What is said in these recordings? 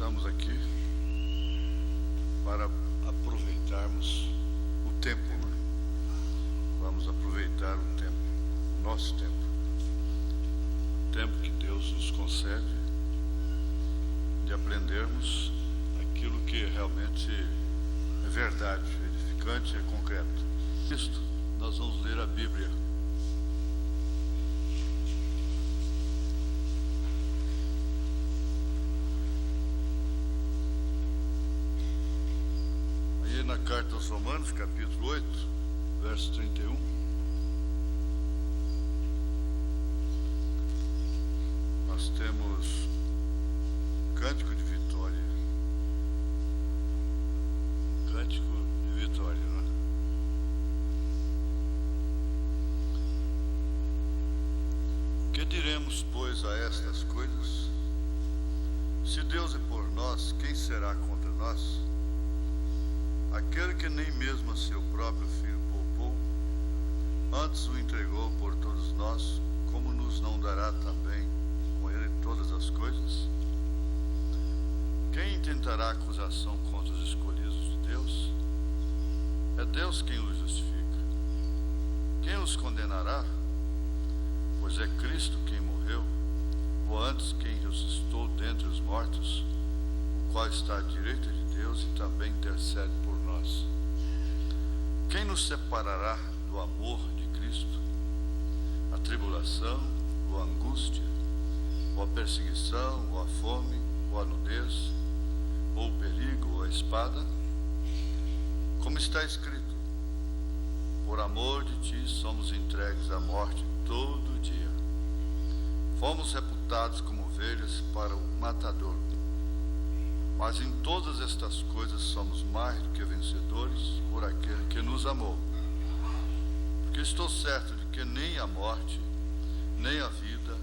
estamos aqui para aproveitarmos o tempo, né? Vamos aproveitar o tempo, o nosso tempo, o tempo que Deus nos concede de aprendermos aquilo que realmente é verdade, edificante e é concreto. Isto, nós vamos ler a Bíblia. Aí na carta aos Romanos, capítulo 8, verso 31. Nós temos cântico de vitória. Cântico de vitória, não é? Que diremos, pois, a estas coisas? Se Deus é por nós, quem será contra nós? Aquele que nem mesmo a seu próprio Filho poupou, antes o entregou por todos nós, como nos não dará também com ele todas as coisas? Quem intentará acusação contra os escolhidos de Deus? É Deus quem os justifica. Quem os condenará? Pois é Cristo quem morreu, ou antes quem ressuscitou dentre os mortos, o qual está à direita de Deus e também intercede por nós. Quem nos separará do amor de Cristo? A tribulação, ou a angústia, ou a perseguição, ou a fome, ou a nudez, ou o perigo, ou a espada? Como está escrito: por amor de ti somos entregues à morte todo dia. Fomos reputados como ovelhas para o matador. Mas em todas estas coisas somos mais do que vencedores por aquele que nos amou. Porque estou certo de que nem a morte, nem a vida,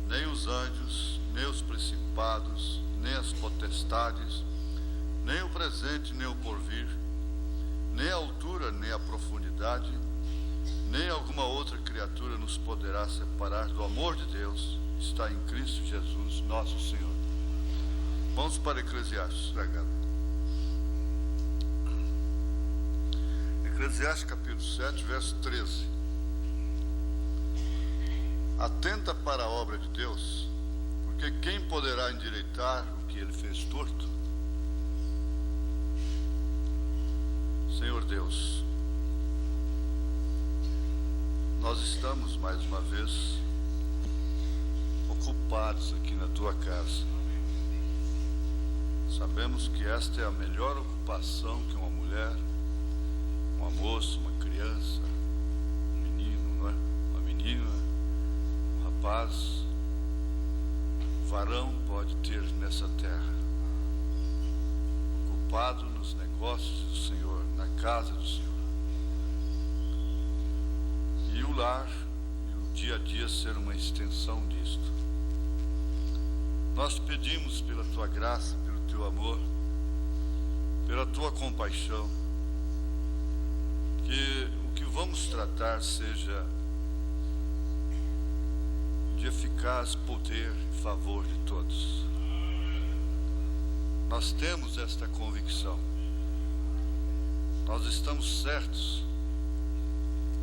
nem os anjos, nem os principados, nem as potestades, nem o presente, nem o porvir, nem a altura, nem a profundidade, nem alguma outra criatura nos poderá separar do amor de Deus que está em Cristo Jesus, nosso Senhor. Vamos para Eclesiastes, pregado. Eclesiastes capítulo 7, verso 13. Atenta para a obra de Deus, porque quem poderá endireitar o que ele fez torto? Senhor Deus, nós estamos mais uma vez ocupados aqui na tua casa. Sabemos que esta é a melhor ocupação que uma mulher, uma moça, uma criança, um menino, não é? Uma menina, um rapaz, um varão pode ter nessa terra. Ocupado nos negócios do Senhor, na casa do Senhor. E o lar e o dia a dia ser uma extensão disto. Nós te pedimos pela tua graça, pelo teu amor, pela tua compaixão, que o que vamos tratar seja de eficaz poder e favor de todos. Nós temos esta convicção. Nós estamos certos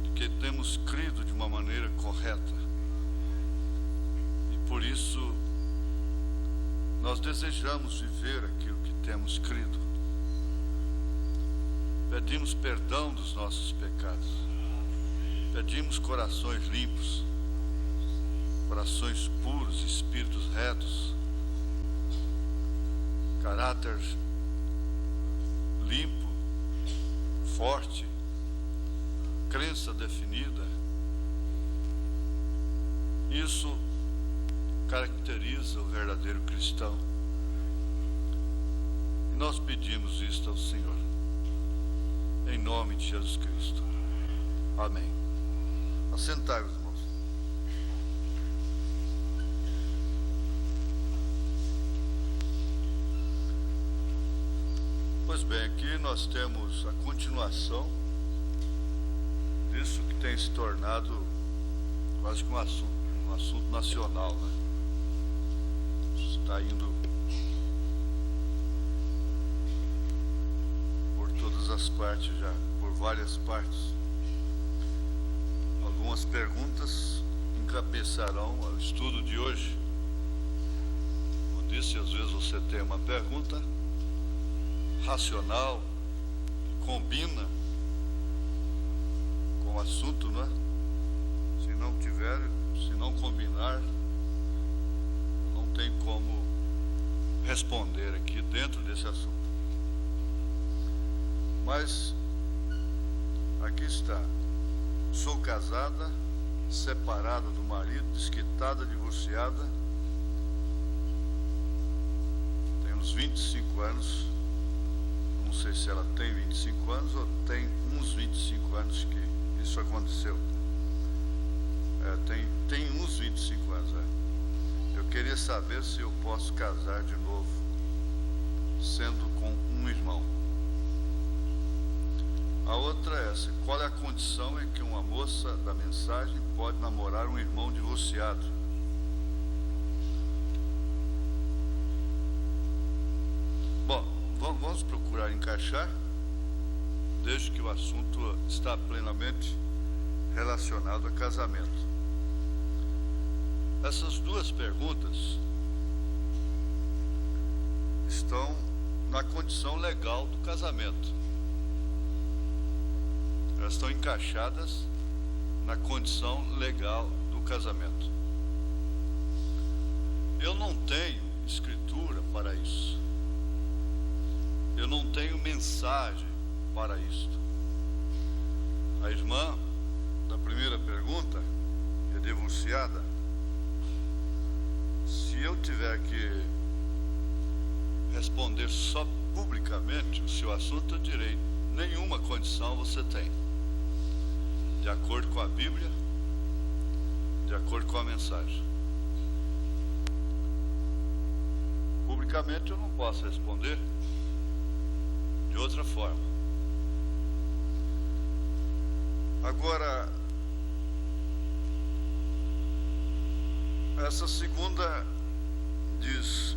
de que temos crido de uma maneira correta. E por isso nós desejamos viver aquilo que temos crido. Pedimos perdão dos nossos pecados. Pedimos corações limpos, corações puros, espíritos retos, caráter limpo, forte, crença definida. Isso caracteriza o verdadeiro cristão. E nós pedimos isto ao Senhor, em nome de Jesus Cristo. Amém. Assentai-vos, irmãos. Pois bem, aqui nós temos a continuação disso que tem se tornado quase que um assunto nacional, né? Está indo as partes já, por várias partes. Algumas perguntas encabeçarão o estudo de hoje. Como disse, às vezes você tem uma pergunta racional, que combina com o assunto, não é? Se não combinar, não tem como responder aqui dentro desse assunto. Mas aqui está: sou casada, separada do marido, desquitada, divorciada, tenho uns 25 anos, não sei se ela tem 25 anos ou tem uns 25 anos que isso aconteceu. Tem uns 25 anos, Eu queria saber se eu posso casar de novo, sendo com um irmão. A outra é essa: qual é a condição em que uma moça da mensagem pode namorar um irmão divorciado? Bom, vamos procurar encaixar, desde que o assunto está plenamente relacionado a casamento. Essas duas perguntas estão na condição legal do casamento. Elas estão encaixadas na condição legal do casamento. Eu não tenho escritura para isso. Eu não tenho mensagem para isto. A irmã da primeira pergunta é divorciada. Se eu tiver que responder só publicamente o seu assunto, eu direi: nenhuma condição você tem, de acordo com a Bíblia, de acordo com a mensagem. Publicamente eu não posso responder de outra forma. Agora, essa segunda diz,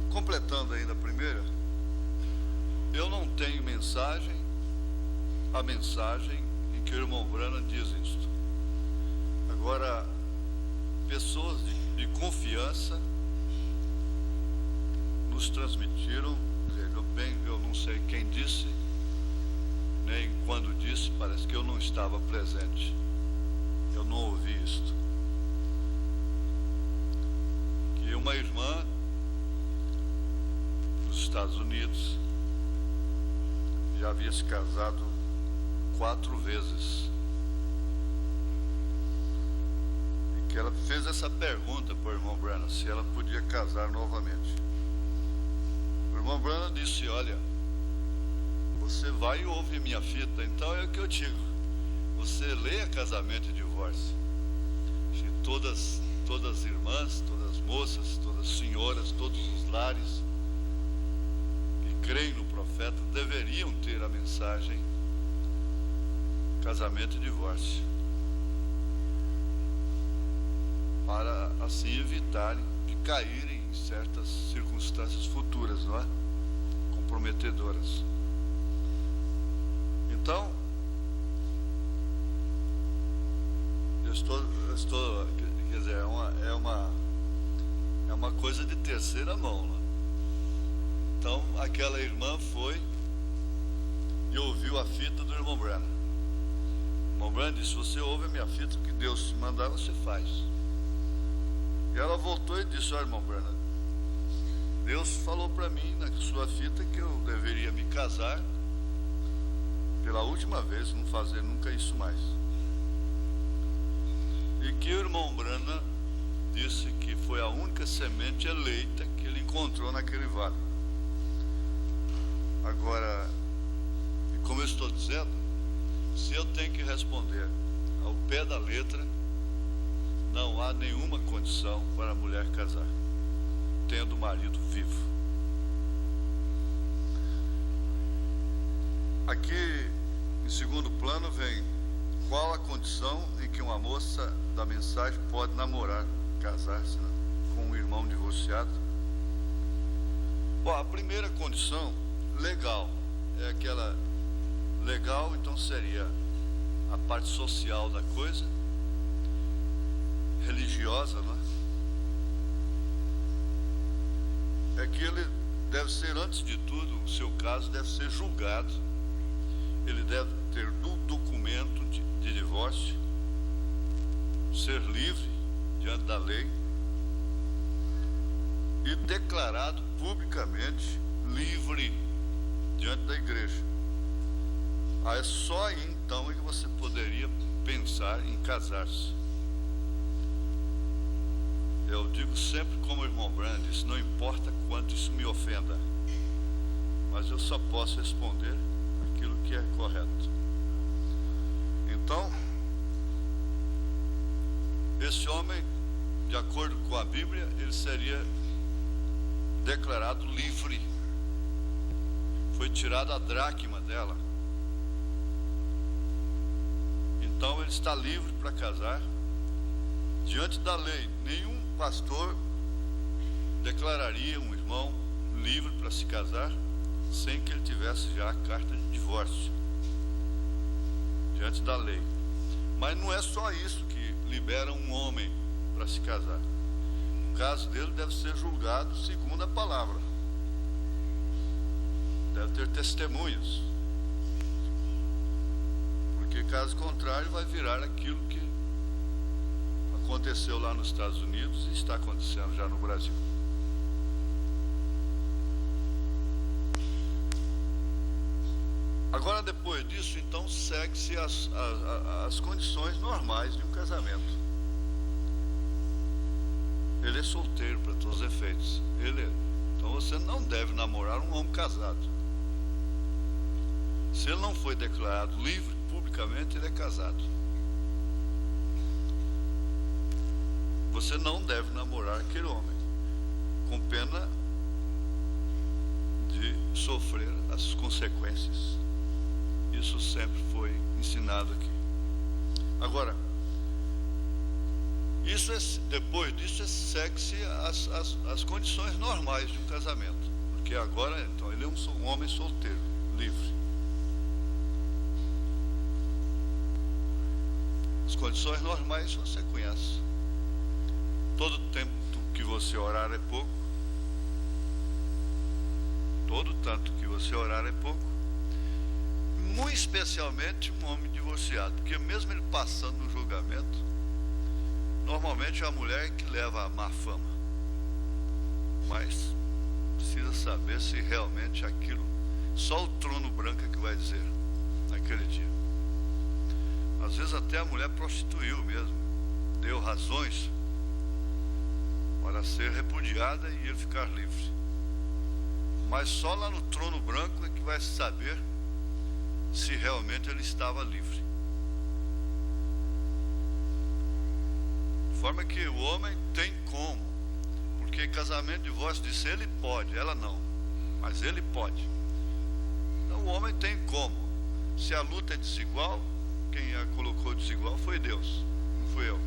completando ainda a primeira: eu não tenho mensagem, a mensagem em que o irmão Branham diz isto. Agora, pessoas de confiança nos transmitiram, eu não sei quem disse, nem quando disse, parece que eu não estava presente. Eu não ouvi isto. Que uma irmã nos Estados Unidos já havia se casado 4 vezes. E que ela fez essa pergunta para o irmão Branham, se ela podia casar novamente. O irmão Branham disse: olha, você vai e ouve minha fita, então é o que eu digo. Você leia Casamento e Divórcio. Todas as irmãs, todas as moças, todas as senhoras, todos os lares que creem no profeta deveriam ter a mensagem Casamento e Divórcio, para assim evitarem de caírem em certas circunstâncias futuras, não é? Comprometedoras. Então, eu estou, quer dizer, é uma coisa de terceira mão, né? Então, aquela irmã foi e ouviu a fita do irmão Branham. O irmão Branham disse: você ouve a minha fita, o que Deus te mandar, você faz. E ela voltou e disse: olha, irmão Branham, Deus falou para mim na sua fita que eu deveria me casar pela última vez, não fazer nunca isso mais. E que o irmão Branham disse que foi a única semente eleita que ele encontrou naquele vale. Agora, como eu estou dizendo, se eu tenho que responder ao pé da letra, não há nenhuma condição para a mulher casar, tendo o marido vivo. Aqui, em segundo plano, vem: qual a condição em que uma moça da mensagem pode namorar, casar-se com um irmão divorciado? Bom, a primeira condição, legal, é aquela legal, então seria a parte social da coisa, religiosa, não é? É que ele deve ser, antes de tudo, o seu caso deve ser julgado, ele deve ter documento de divórcio, ser livre diante da lei e declarado publicamente livre diante da igreja. É só aí então é que você poderia pensar em casar-se. Eu digo sempre como o irmão Branham disse, não importa quanto isso me ofenda, mas eu só posso responder aquilo que é correto. Então, esse homem, de acordo com a Bíblia, ele seria declarado livre. Foi tirada a dracma dela. Então ele está livre para casar. Diante da lei, nenhum pastor declararia um irmão livre para se casar sem que ele tivesse já a carta de divórcio. Diante da lei. Mas não é só isso que libera um homem para se casar. O caso dele deve ser julgado segundo a palavra. Deve ter testemunhas. Porque caso contrário vai virar aquilo que aconteceu lá nos Estados Unidos e está acontecendo já no Brasil. Agora, depois disso, então, segue-se as condições normais de um casamento. Ele é solteiro para todos os efeitos. Então você não deve namorar um homem casado. Se ele não foi declarado livre publicamente, ele é casado. Você não deve namorar aquele homem, com pena de sofrer as consequências. Isso sempre foi ensinado aqui. Agora, depois disso segue-se as condições normais de um casamento. Porque agora, então, ele é um homem solteiro, livre. As condições normais você conhece. Todo tempo que você orar é pouco. Todo tanto que você orar é pouco. Muito especialmente um homem divorciado, porque mesmo ele passando no julgamento, normalmente é a mulher que leva a má fama. Mas precisa saber se realmente aquilo, só o trono branco é que vai dizer naquele dia. Às vezes até a mulher prostituiu mesmo, deu razões para ser repudiada e ele ficar livre. Mas só lá no trono branco é que vai saber se realmente ele estava livre. De forma que o homem tem como, porque casamento, divórcio, disse ele pode, ela não, mas ele pode. Então o homem tem como. Se a luta é desigual, quem a colocou desigual foi Deus, não fui eu.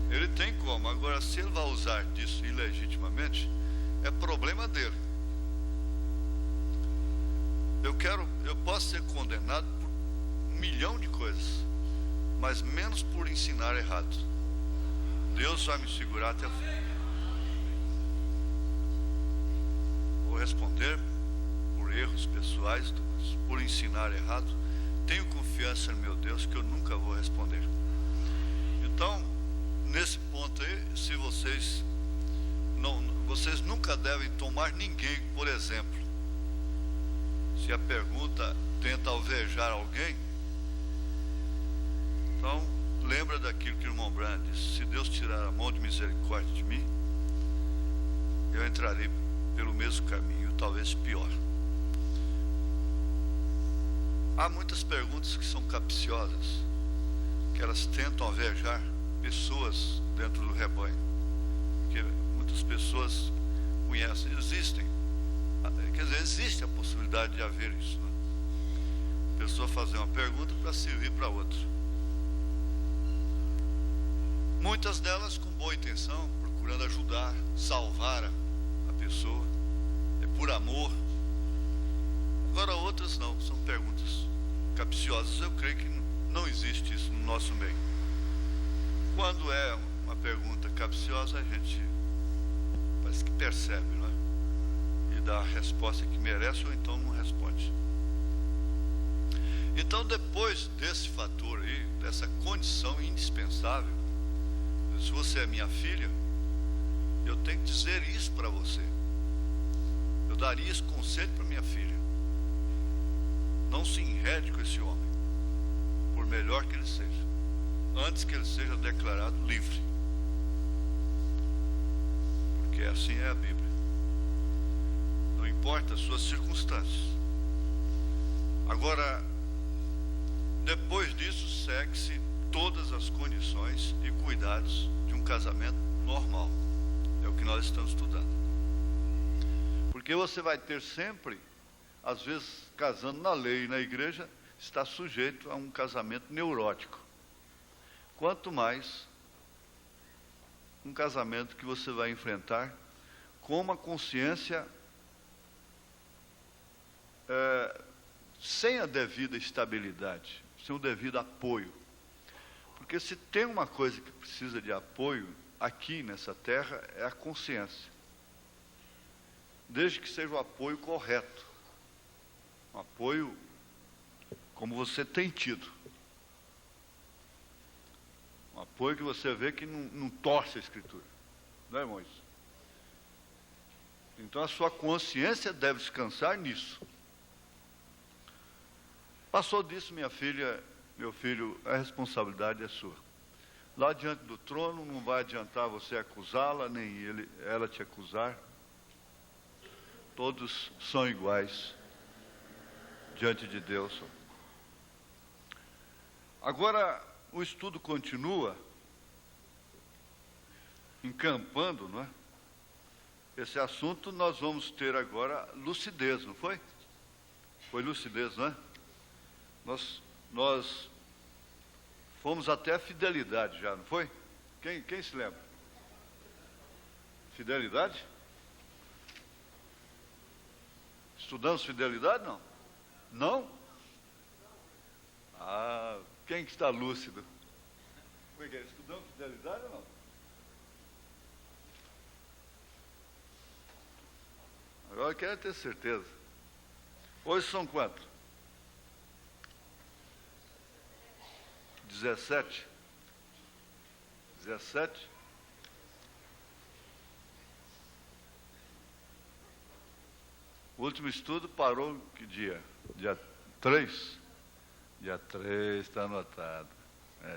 Ele tem como. Agora, se ele vai usar disso ilegitimamente, é problema dele. Eu posso ser condenado por 1 milhão de coisas, mas menos por ensinar errado. Deus vai me segurar até o fim. Vou responder por erros pessoais, mas por ensinar errado, tenho confiança no meu Deus que eu nunca vou responder. Então, nesse ponto aí, se vocês nunca devem tomar ninguém, por exemplo. Se a pergunta tenta alvejar alguém, então lembra daquilo que o irmão Branham disse: se Deus tirar a mão de misericórdia de mim, eu entrarei pelo mesmo caminho, talvez pior. Há muitas perguntas que são capciosas, que elas tentam alvejar pessoas dentro do rebanho, porque muitas pessoas conhecem, existe a possibilidade de haver isso, né? A pessoa fazer uma pergunta para servir para outra. Muitas delas com boa intenção, procurando ajudar, salvar a pessoa, é por amor. Agora outras não, são perguntas capciosas. Eu creio que não existe isso no nosso meio. Quando é uma pergunta capciosa, a gente parece que percebe, não é? E dá a resposta que merece, ou então não responde. Então, depois desse fator aí, dessa condição indispensável, se você é minha filha, eu tenho que dizer isso para você. Eu daria esse conselho para minha filha. Não se enrede com esse homem, por melhor que ele seja, antes que ele seja declarado livre. Porque assim é a Bíblia. Não importa as suas circunstâncias. Agora, depois disso, segue-se todas as condições e cuidados de um casamento normal. É o que nós estamos estudando. Porque você vai ter sempre, às vezes, casando na lei e na igreja, está sujeito a um casamento neurótico. Quanto mais um casamento que você vai enfrentar com uma consciência sem a devida estabilidade, sem o devido apoio. Porque se tem uma coisa que precisa de apoio aqui nessa terra, é a consciência. Desde que seja o apoio correto. Um apoio como você tem tido. Um apoio que você vê que não torce a Escritura. Não é, irmãos? Então a sua consciência deve descansar nisso. Passou disso, minha filha, meu filho, a responsabilidade é sua. Lá diante do trono não vai adiantar você acusá-la, nem ela te acusar. Todos são iguais diante de Deus. Agora, o estudo continua encampando, não é? Esse assunto nós vamos ter agora lucidez, não foi? Foi lucidez, não é? Nós fomos até a fidelidade já, não foi? Quem se lembra? Fidelidade? Estudamos fidelidade, não? Não? Ah, quem que está lúcido? Como é que é? Estudamos fidelidade ou não? Agora eu quero ter certeza. Hoje são quantos? 17? 17? O último estudo parou que dia? Dia 3? Dia 3, está anotado.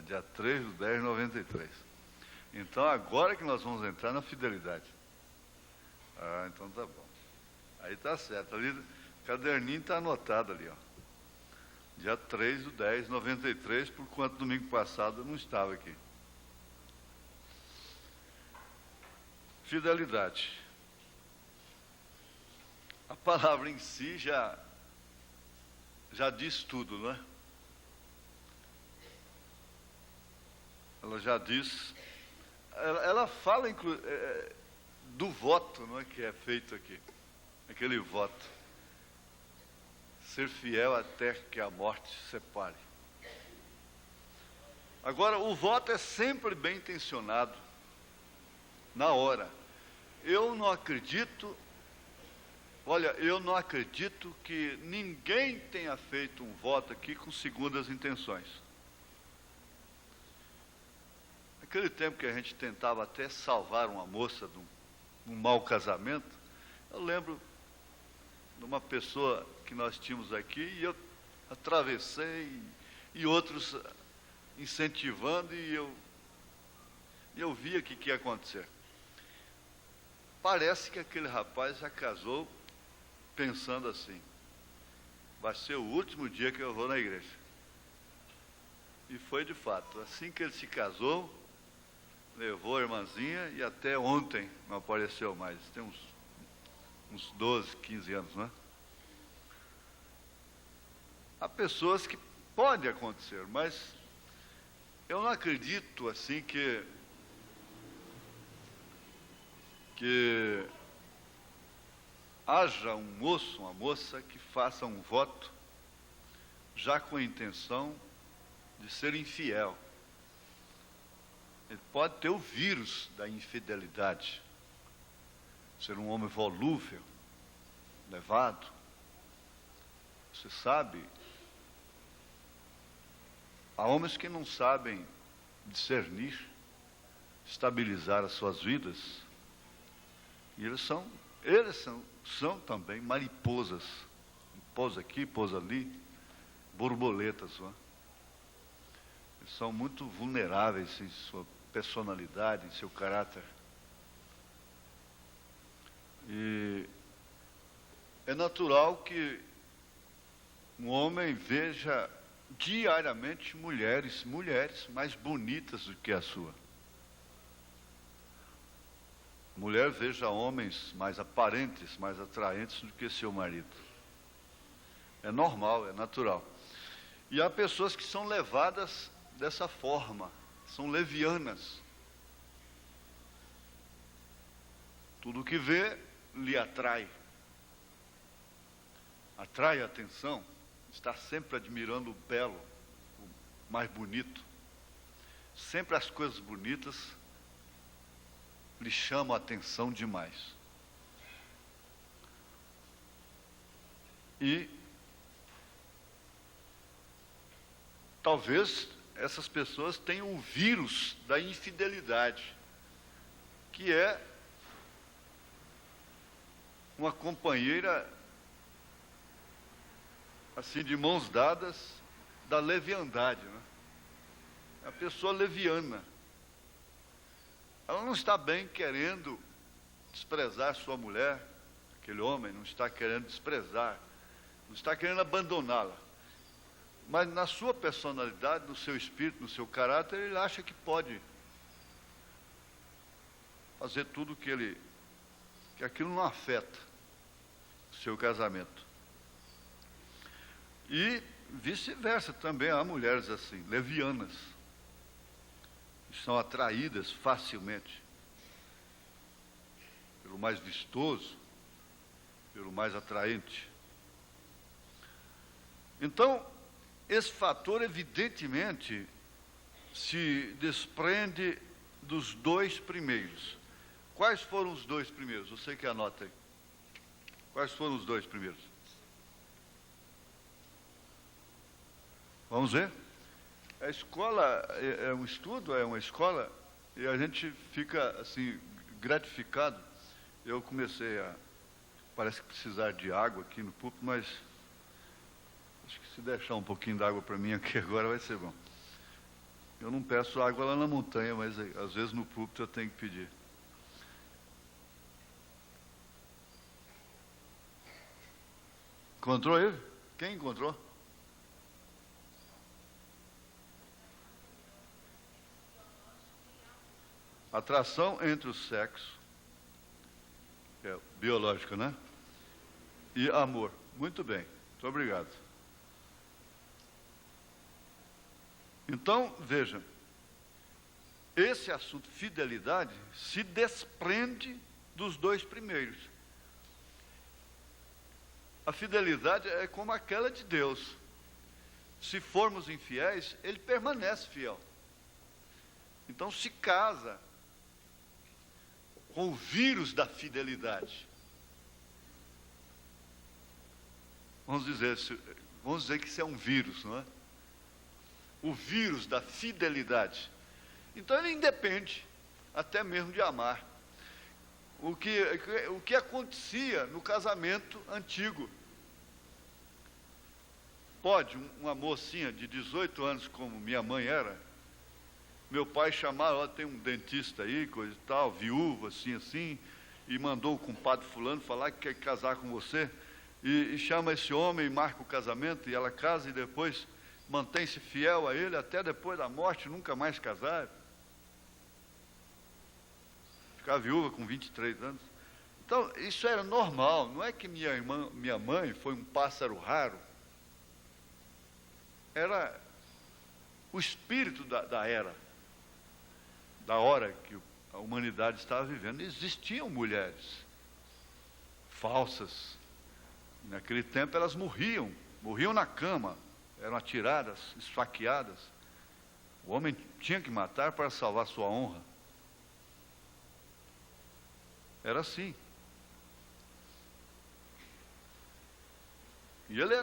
Dia 3 de 10 de 93. Então agora que nós vamos entrar na fidelidade. Ah, então tá bom. Aí tá certo. Ali, o caderninho está anotado ali, ó. Dia 3 de 10 de 93, por quanto domingo passado eu não estava aqui. Fidelidade. A palavra em si já diz tudo, não é? Ela já diz, ela fala do voto, não é, que é feito aqui, aquele voto. Ser fiel até que a morte se separe. Agora, o voto é sempre bem intencionado, na hora. Eu não acredito que ninguém tenha feito um voto aqui com segundas intenções. Naquele tempo que a gente tentava até salvar uma moça de um mau casamento, eu lembro de uma pessoa que nós tínhamos aqui, e eu atravessei, e outros incentivando, e eu via o que ia acontecer. Parece que aquele rapaz já casou pensando assim: vai ser o último dia que eu vou na igreja. E foi de fato. Assim que ele se casou, levou a irmãzinha, e até ontem não apareceu mais. Tem uns 12, 15 anos, não é? Há pessoas que pode acontecer, mas eu não acredito assim que que haja um moço, uma moça que faça um voto já com a intenção de ser infiel. Ele pode ter o vírus da infidelidade, ser um homem volúvel, levado. Você sabe, há homens que não sabem discernir, estabilizar as suas vidas, e eles são também mariposas, pousa aqui, pousa ali, borboletas, não é? Eles são muito vulneráveis em sua personalidade, em seu caráter. E é natural que um homem veja diariamente mulheres mais bonitas do que a sua. Mulher veja homens mais aparentes, mais atraentes do que seu marido. É normal, é natural. E há pessoas que são levadas dessa forma, são levianas. Tudo que vê lhe atrai. Atrai a atenção, está sempre admirando o belo, o mais bonito. Sempre as coisas bonitas lhe chamam a atenção demais. E talvez essas pessoas tenham o vírus da infidelidade, que é uma companheira assim de mãos dadas da leviandade, né? A pessoa leviana. Ela não está bem querendo desprezar sua mulher, aquele homem não está querendo desprezar, não está querendo abandoná-la. Mas na sua personalidade, no seu espírito, no seu caráter, ele acha que pode fazer tudo que aquilo não afeta o seu casamento. E vice-versa, também há mulheres assim, levianas, que são atraídas facilmente pelo mais vistoso, pelo mais atraente. Então, esse fator, evidentemente, se desprende dos dois primeiros. Quais foram os dois primeiros? Você que anota aí. Quais foram os dois primeiros? Vamos ver? A escola é um estudo, é uma escola, e a gente fica, assim, gratificado. Eu comecei parece que precisar de água aqui no púlpito, mas acho que se deixar um pouquinho d'água para mim aqui agora vai ser bom. Eu não peço água lá na montanha, mas às vezes no púlpito eu tenho que pedir. Encontrou ele? Quem encontrou? Atração entre o sexo, que é biológico, né? E amor. Muito bem, muito obrigado. Então, veja, esse assunto, fidelidade, se desprende dos dois primeiros. A fidelidade é como aquela de Deus. Se formos infiéis, ele permanece fiel. Então se casa com o vírus da fidelidade. Vamos dizer que isso é um vírus, não é? O vírus da fidelidade. Então ele independe até mesmo de amar. O que acontecia no casamento antigo. Pode uma mocinha de 18 anos, como minha mãe era, meu pai chamava, ó, tem um dentista aí, coisa e tal, viúva, assim, e mandou o compadre fulano falar que quer casar com você, e chama esse homem e marca o casamento, e ela casa e depois mantém-se fiel a ele até depois da morte, nunca mais casar. Ficar viúva com 23 anos. Então, isso era normal, não é que minha mãe foi um pássaro raro. Era o espírito da era, da hora que a humanidade estava vivendo. Existiam mulheres falsas. Naquele tempo elas morriam na cama, eram atiradas, esfaqueadas. O homem tinha que matar para salvar sua honra. Era assim. E ele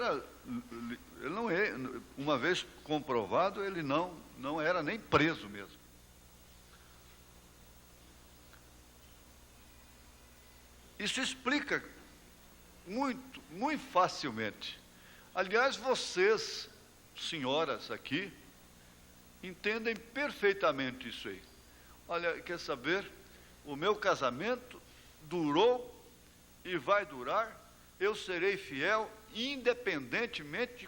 não é, uma vez comprovado, ele não era nem preso mesmo. Isso explica muito, muito facilmente. Aliás, vocês, senhoras aqui, entendem perfeitamente isso aí. Olha, quer saber? O meu casamento durou e vai durar. Eu serei fiel, independentemente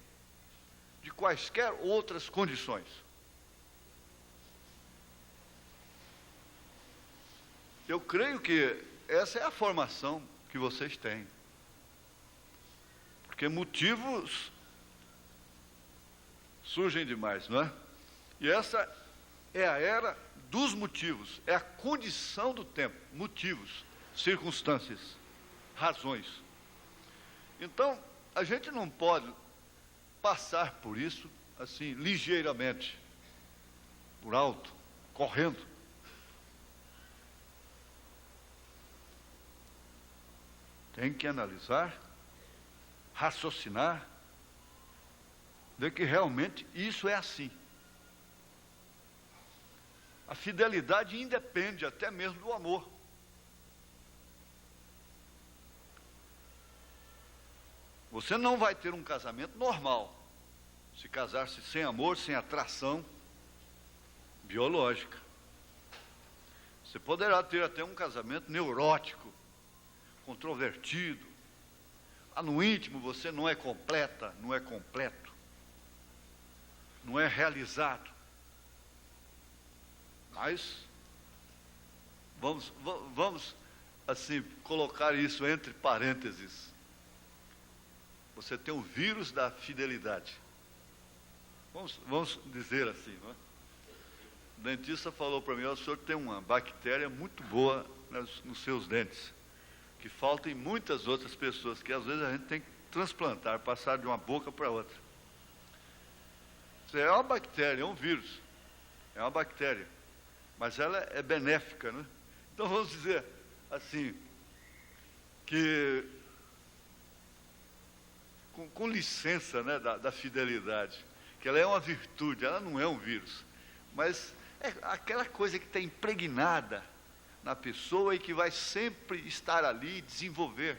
de quaisquer outras condições. Eu creio que essa é a formação que vocês têm. Porque motivos surgem demais, não é? E essa é a era dos motivos, é a condição do tempo, motivos, circunstâncias, razões. Então, a gente não pode passar por isso assim, ligeiramente, por alto, correndo. Tem que analisar, raciocinar, ver que realmente isso é assim. A fidelidade independe até mesmo do amor. Você não vai ter um casamento normal se casar-se sem amor, sem atração biológica. Você poderá ter até um casamento neurótico, controvertido. No íntimo você não é completa, não é completo, não é realizado. Mas vamos assim colocar isso entre parênteses. Você tem o vírus da fidelidade. Vamos dizer assim, não é? O dentista falou para mim: o senhor tem uma bactéria muito boa nos seus dentes, que falta em muitas outras pessoas, que às vezes a gente tem que transplantar, passar de uma boca para outra. Isso é uma bactéria, é um vírus, é uma bactéria, mas ela é benéfica, né? Então vamos dizer assim, que com licença, né, da fidelidade, que ela é uma virtude, ela não é um vírus, mas é aquela coisa que está impregnada na pessoa e que vai sempre estar ali, desenvolver,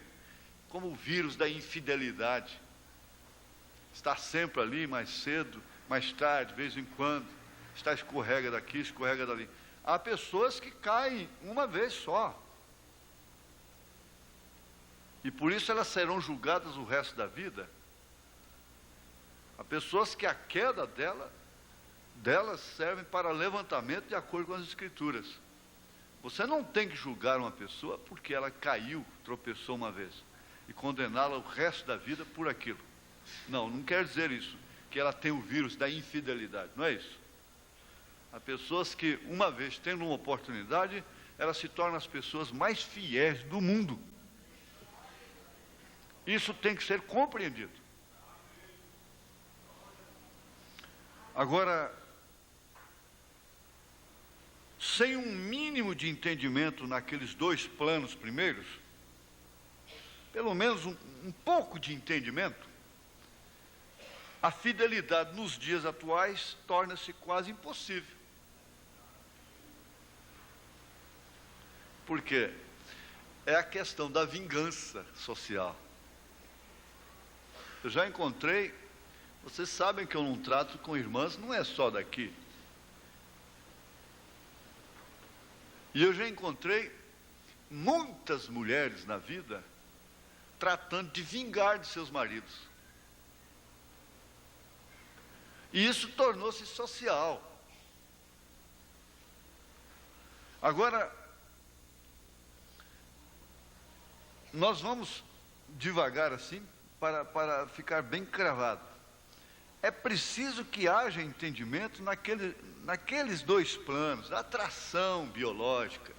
como o vírus da infidelidade. Está sempre ali, mais cedo, mais tarde, de vez em quando, está escorrega daqui, escorrega dali. Há pessoas que caem uma vez só, e por isso elas serão julgadas o resto da vida. Há pessoas que a queda delas serve para levantamento de acordo com as Escrituras. Você não tem que julgar uma pessoa porque ela caiu, tropeçou uma vez, e condená-la o resto da vida por aquilo. Não quer dizer isso, que ela tem o vírus da infidelidade, não é isso. Há pessoas que, uma vez tendo uma oportunidade, elas se tornam as pessoas mais fiéis do mundo. Isso tem que ser compreendido. Agora, sem um mínimo de entendimento naqueles dois planos primeiros, pelo menos um pouco de entendimento, a fidelidade nos dias atuais torna-se quase impossível. Por quê? É a questão da vingança social. Eu já encontrei, vocês sabem que eu não trato com irmãs, não é só daqui. E eu já encontrei muitas mulheres na vida tratando de vingar de seus maridos. E isso tornou-se social. Agora, nós vamos devagar assim, para ficar bem cravado. é preciso que haja entendimento naqueles dois planos, da atração biológica,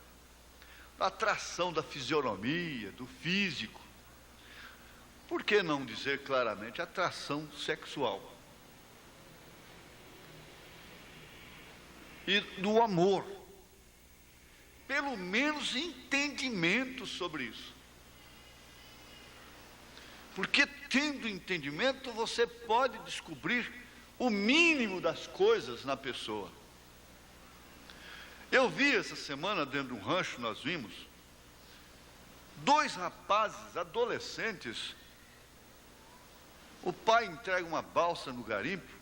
da atração da fisionomia, do físico. Por que não dizer claramente atração sexual? E do amor. Pelo menos entendimento sobre isso. Porque tendo entendimento, você pode descobrir o mínimo das coisas na pessoa. Eu vi essa semana, dentro de um rancho, nós vimos, dois rapazes, adolescentes. O pai entrega uma balsa no garimpo.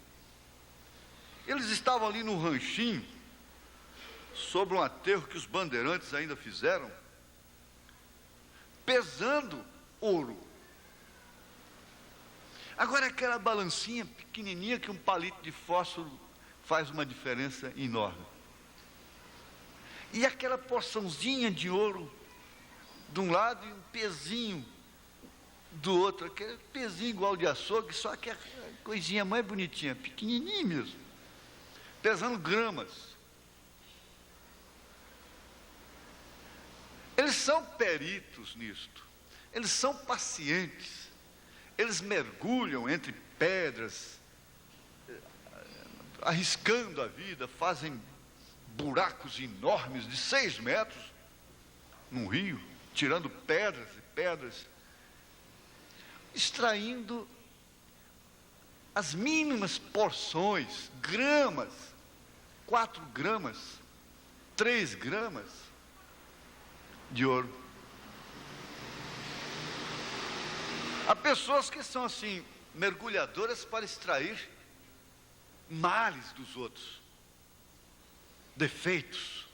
Eles estavam ali no ranchinho, sobre um aterro que os bandeirantes ainda fizeram, pesando ouro. Agora aquela balancinha pequenininha que um palito de fósforo faz uma diferença enorme. E aquela porçãozinha de ouro de um lado e um pezinho do outro, aquele pezinho igual de açougue, só que a coisinha mais bonitinha, pequenininha mesmo, pesando gramas. Eles são peritos nisto, eles são pacientes, eles mergulham entre pedras, arriscando a vida, fazem buracos enormes de 6 metros num rio, tirando pedras e pedras, extraindo as mínimas porções, gramas, 4 gramas, 3 gramas de ouro. Há pessoas que são assim, mergulhadoras para extrair males dos outros, defeitos,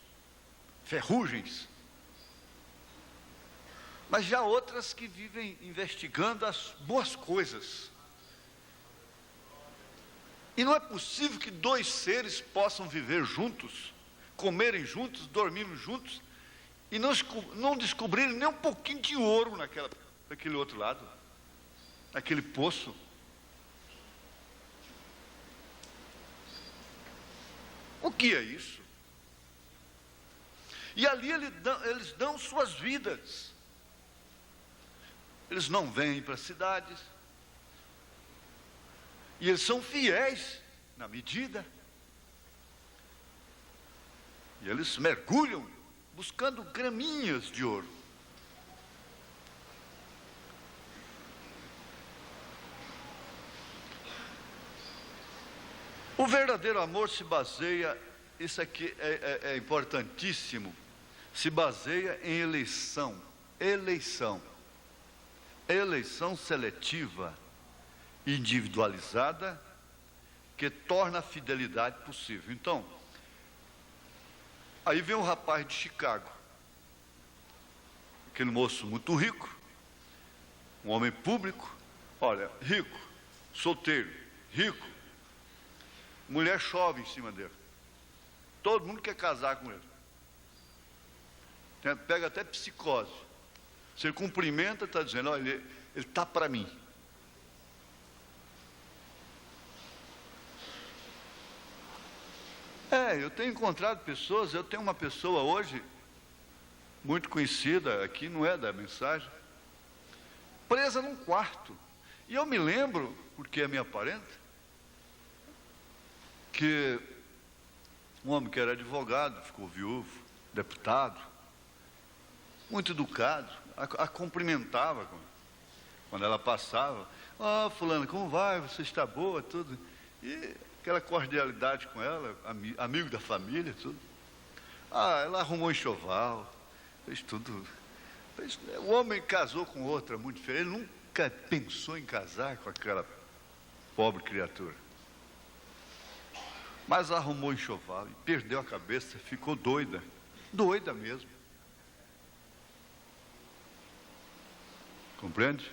ferrugens. Mas já outras que vivem investigando as boas coisas. E não é possível que 2 seres possam viver juntos, comerem juntos, dormirem juntos, e não descobrirem nem um pouquinho de ouro naquele outro lado, naquele poço. O que é isso? E ali eles dão suas vidas. Eles não vêm para as cidades. E eles são fiéis na medida. E eles mergulham buscando graminhas de ouro. O verdadeiro amor se baseia, isso aqui é importantíssimo, se baseia em eleição seletiva, individualizada, que torna a fidelidade possível. Então, aí vem um rapaz de Chicago, aquele moço muito rico, um homem público, olha, rico, solteiro, rico, mulher chove em cima dele, todo mundo quer casar com ele, pega até psicose. Você cumprimenta, está dizendo, olha, ele está para mim. Eu tenho encontrado pessoas, eu tenho uma pessoa hoje, muito conhecida, aqui não é da mensagem, presa num quarto. E eu me lembro, porque é minha parente, que um homem que era advogado, ficou viúvo, deputado, muito educado, a cumprimentava quando ela passava. Fulano, como vai? Você está boa? Tudo. E aquela cordialidade com ela, amigo da família, tudo. Ela arrumou enxoval, fez tudo. O homem casou com outra muito diferente, ele nunca pensou em casar com aquela pobre criatura. Mas arrumou enxoval e perdeu a cabeça, ficou doida mesmo. Compreende?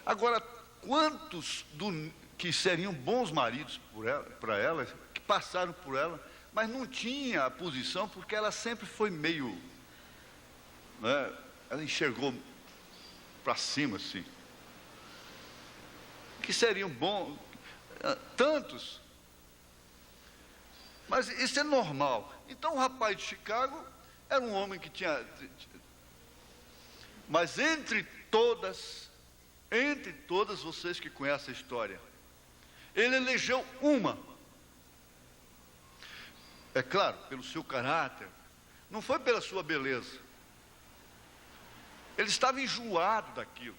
Agora, quantos que seriam bons maridos para ela, que passaram por ela, mas não tinha a posição, porque ela sempre foi meio, né, ela enxergou para cima assim, que seriam bons, tantos. Mas isso é normal. Então o rapaz de Chicago era um homem que tinha... Mas entre todas vocês que conhecem a história, ele elegeu uma. É claro, pelo seu caráter, não foi pela sua beleza. Ele estava enjoado daquilo,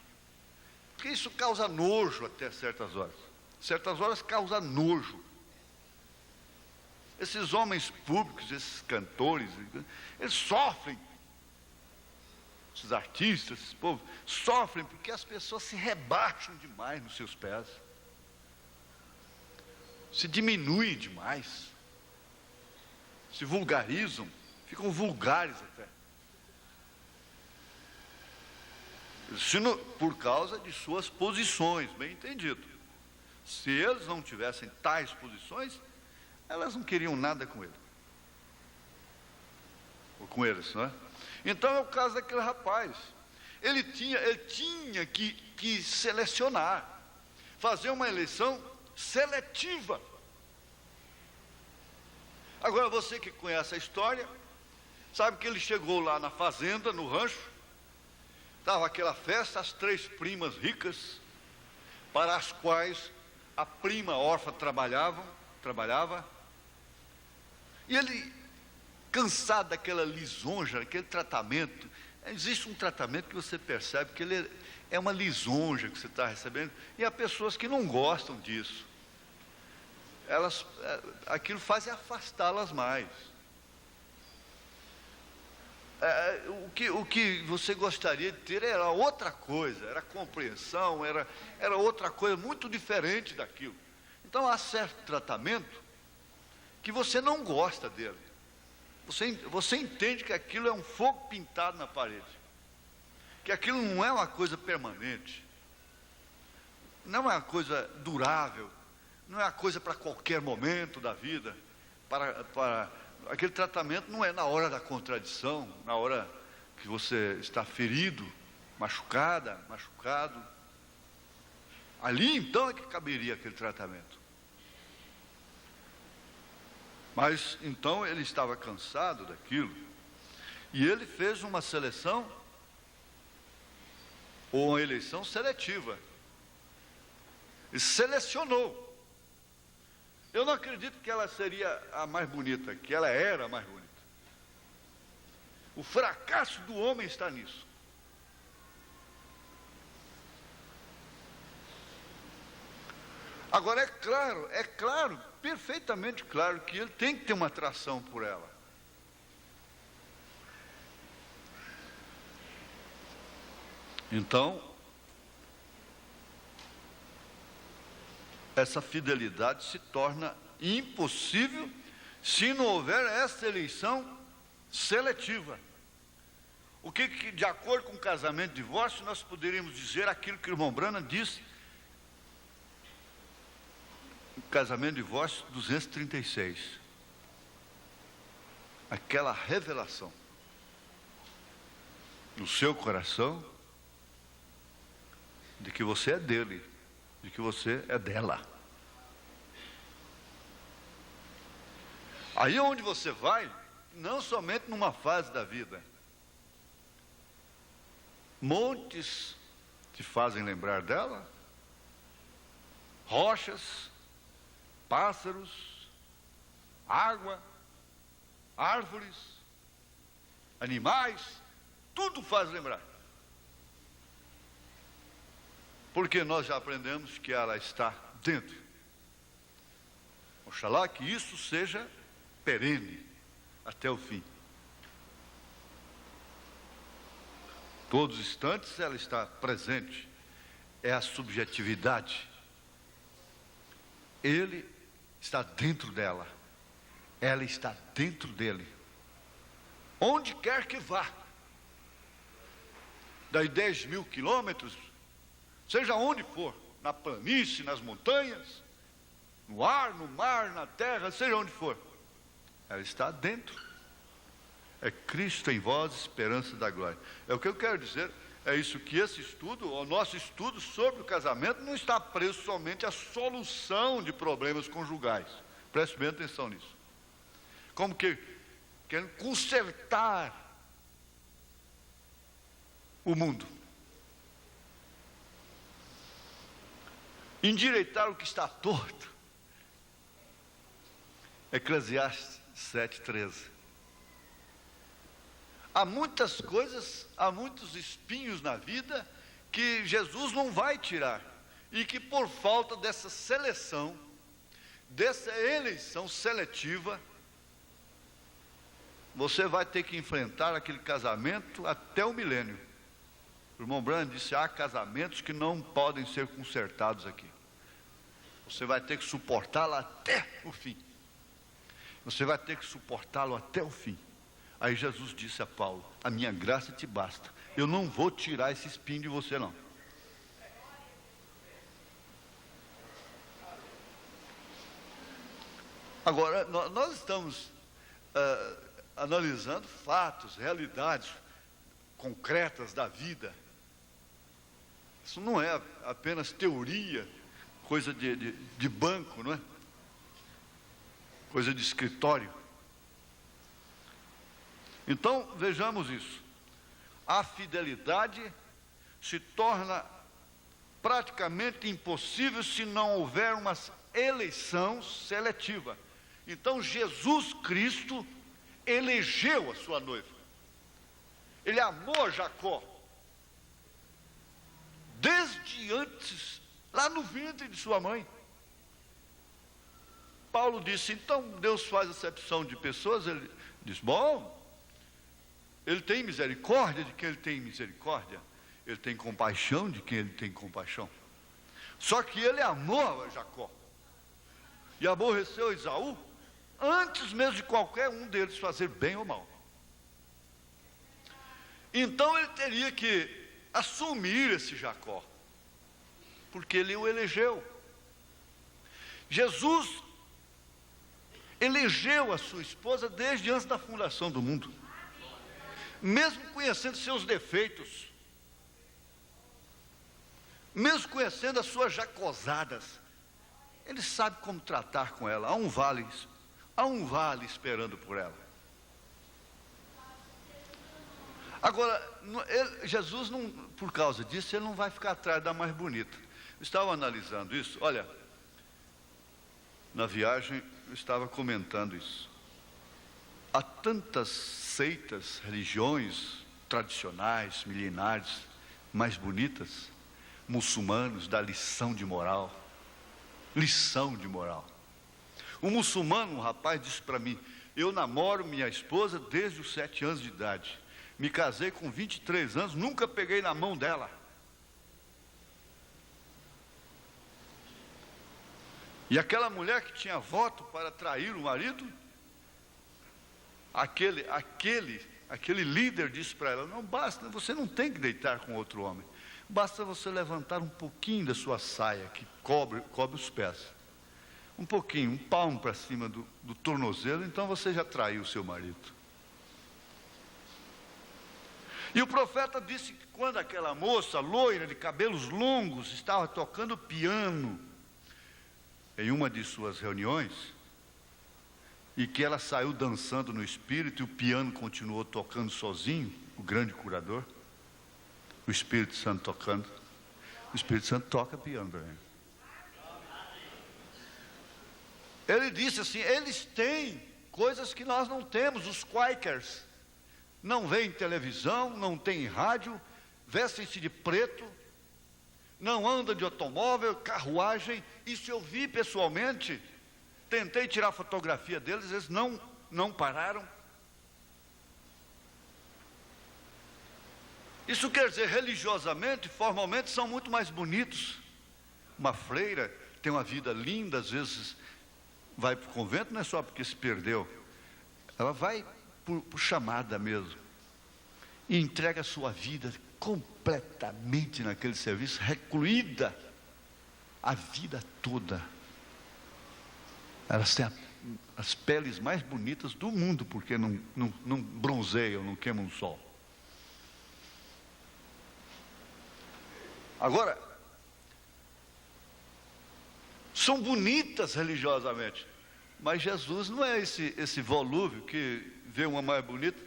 porque isso causa nojo até certas horas. Certas horas causa nojo. Esses homens públicos, esses cantores, eles sofrem. Esses artistas, esse povo, sofrem porque as pessoas se rebaixam demais nos seus pés. Se diminuem demais. Se vulgarizam, ficam vulgares até. Por causa de suas posições, bem entendido. Se eles não tivessem tais posições, elas não queriam nada com ele. Ou com eles, não é? Então é o caso daquele rapaz. Ele tinha que selecionar, fazer uma eleição seletiva. Agora você que conhece a história, sabe que ele chegou lá na fazenda, no rancho, estava aquela festa, as 3 primas ricas, para as quais a prima órfã trabalhava, e ele, cansado daquela lisonja, daquele tratamento, existe um tratamento que você percebe que ele é uma lisonja que você está recebendo, e há pessoas que não gostam disso. Aquilo faz afastá-las mais. O que você gostaria de ter era outra coisa, era compreensão, era outra coisa muito diferente daquilo. Então há certo tratamento que você não gosta dele. Você entende que aquilo é um fogo pintado na parede, que aquilo não é uma coisa permanente, não é uma coisa durável, não é uma coisa para qualquer momento da vida. Aquele tratamento não é na hora da contradição, na hora que você está ferido, machucado. Ali então é que caberia aquele tratamento. Mas então ele estava cansado daquilo, e ele fez uma seleção, ou uma eleição seletiva. Ele selecionou. Eu não acredito que ela seria a mais bonita, que ela era a mais bonita. O fracasso do homem está nisso. Agora é claro, perfeitamente claro, que ele tem que ter uma atração por ela. Então, essa fidelidade se torna impossível se não houver essa eleição seletiva. O que de acordo com o casamento e divórcio, nós poderíamos dizer aquilo que o irmão Branham disse, casamento e divórcio 236. Aquela revelação no seu coração de que você é dele, de que você é dela. Aí é onde você vai, não somente numa fase da vida. Montes te fazem lembrar dela, rochas, pássaros, água, árvores, animais, tudo faz lembrar. Porque nós já aprendemos que ela está dentro. Oxalá que isso seja perene até o fim. Todos os instantes ela está presente. É a subjetividade. Ele está dentro dela. Ela está dentro dele. Onde quer que vá. Daí 10.000 quilômetros, seja onde for, na planície, nas montanhas, no ar, no mar, na terra, seja onde for, ela está dentro. É Cristo em vós, esperança da glória. É o que eu quero dizer, É isso que esse estudo, o nosso estudo sobre o casamento, não está preso somente à solução de problemas conjugais. Preste bem atenção nisso. Como que querendo consertar o mundo, endireitar o que está torto. Eclesiastes 7:13. Há muitas coisas, há muitos espinhos na vida que Jesus não vai tirar, e que por falta dessa seleção, dessa eleição seletiva, você vai ter que enfrentar aquele casamento até o milênio. O irmão Branham disse: há casamentos que não podem ser consertados aqui. Você vai ter que suportá-lo até o fim. Você vai ter que suportá-lo até o fim. Aí Jesus disse a Paulo: a minha graça te basta. Eu não vou tirar esse espinho de você, não. Agora, nós estamos analisando fatos, realidades concretas da vida. Isso não é apenas teoria, coisa de banco, não é? Coisa de escritório. Então, vejamos isso. A fidelidade se torna praticamente impossível se não houver uma eleição seletiva. Então, Jesus Cristo elegeu a sua noiva. Ele amou Jacó desde antes, lá no ventre de sua mãe. Paulo disse: então Deus faz acepção de pessoas. Ele diz: bom, Ele tem misericórdia de quem Ele tem misericórdia, Ele tem compaixão de quem Ele tem compaixão. Só que Ele amou a Jacó e aborreceu Esaú antes mesmo de qualquer um deles fazer bem ou mal. Então Ele teria que assumir esse Jacó, porque Ele o elegeu. Jesus elegeu a sua esposa desde antes da fundação do mundo, mesmo conhecendo seus defeitos, mesmo conhecendo as suas jacosadas. Ele sabe como tratar com ela. Há um vale esperando por ela. Agora, Jesus, não, por causa disso, Ele não vai ficar atrás da mais bonita. Eu estava analisando isso. Olha, na viagem eu estava comentando isso. Há tantas seitas, religiões tradicionais, milenares, mais bonitas, muçulmanos, da lição de moral. Lição de moral. Um muçulmano, um rapaz, disse para mim: eu namoro minha esposa desde os 7 anos de idade. Me casei com 23 anos, nunca peguei na mão dela. E aquela mulher que tinha voto para trair o marido, aquele líder disse para ela: não basta, você não tem que deitar com outro homem. Basta você levantar um pouquinho da sua saia, que cobre os pés. Um pouquinho, um palmo para cima do tornozelo, então você já traiu o seu marido. E o profeta disse que quando aquela moça loira de cabelos longos estava tocando piano em uma de suas reuniões, e que ela saiu dançando no espírito e o piano continuou tocando sozinho, o grande curador, o Espírito Santo tocando. O Espírito Santo toca piano para mim. Ele disse assim: eles têm coisas que nós não temos. Os Quakers não veem televisão, não têm rádio, vestem-se de preto, não andam de automóvel, carruagem. Isso eu vi pessoalmente. Tentei tirar fotografia deles, eles não pararam. Isso quer dizer, religiosamente, formalmente, são muito mais bonitos. Uma freira tem uma vida linda, às vezes vai para o convento, não é só porque se perdeu, ela vai por chamada mesmo, e entrega a sua vida completamente naquele serviço, recluída a vida toda. Elas têm as peles mais bonitas do mundo, porque não bronzeiam, não queimam o sol. Agora, são bonitas religiosamente, mas Jesus não é esse volúvel que vê uma mais bonita,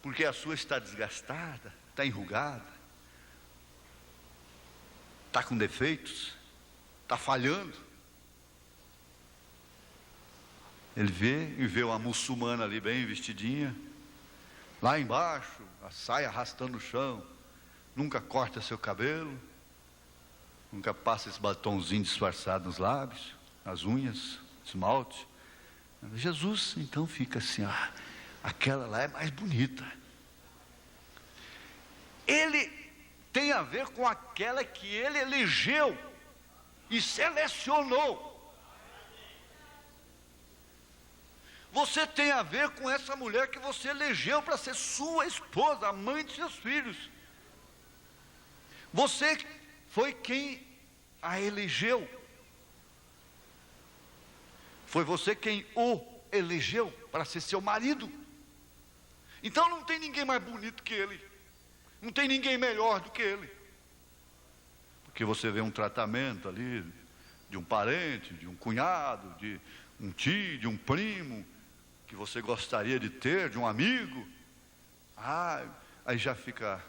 porque a sua está desgastada, está enrugada, está com defeitos, está falhando. Ele vê uma muçulmana ali bem vestidinha, lá embaixo, a saia arrastando o chão, nunca corta seu cabelo, nunca passa esse batonzinho disfarçado nos lábios, nas unhas, esmalte. Jesus então fica assim, aquela lá é mais bonita. Ele tem a ver com aquela que ele elegeu e selecionou. Você tem a ver com essa mulher que você elegeu para ser sua esposa, a mãe de seus filhos. Você foi quem a elegeu. Foi você quem o elegeu para ser seu marido. Então não tem ninguém mais bonito que ele. Não tem ninguém melhor do que ele. Porque você vê um tratamento ali de um parente, de um cunhado, de um tio, de um primo, que você gostaria de ter, de um amigo. Aí já fica,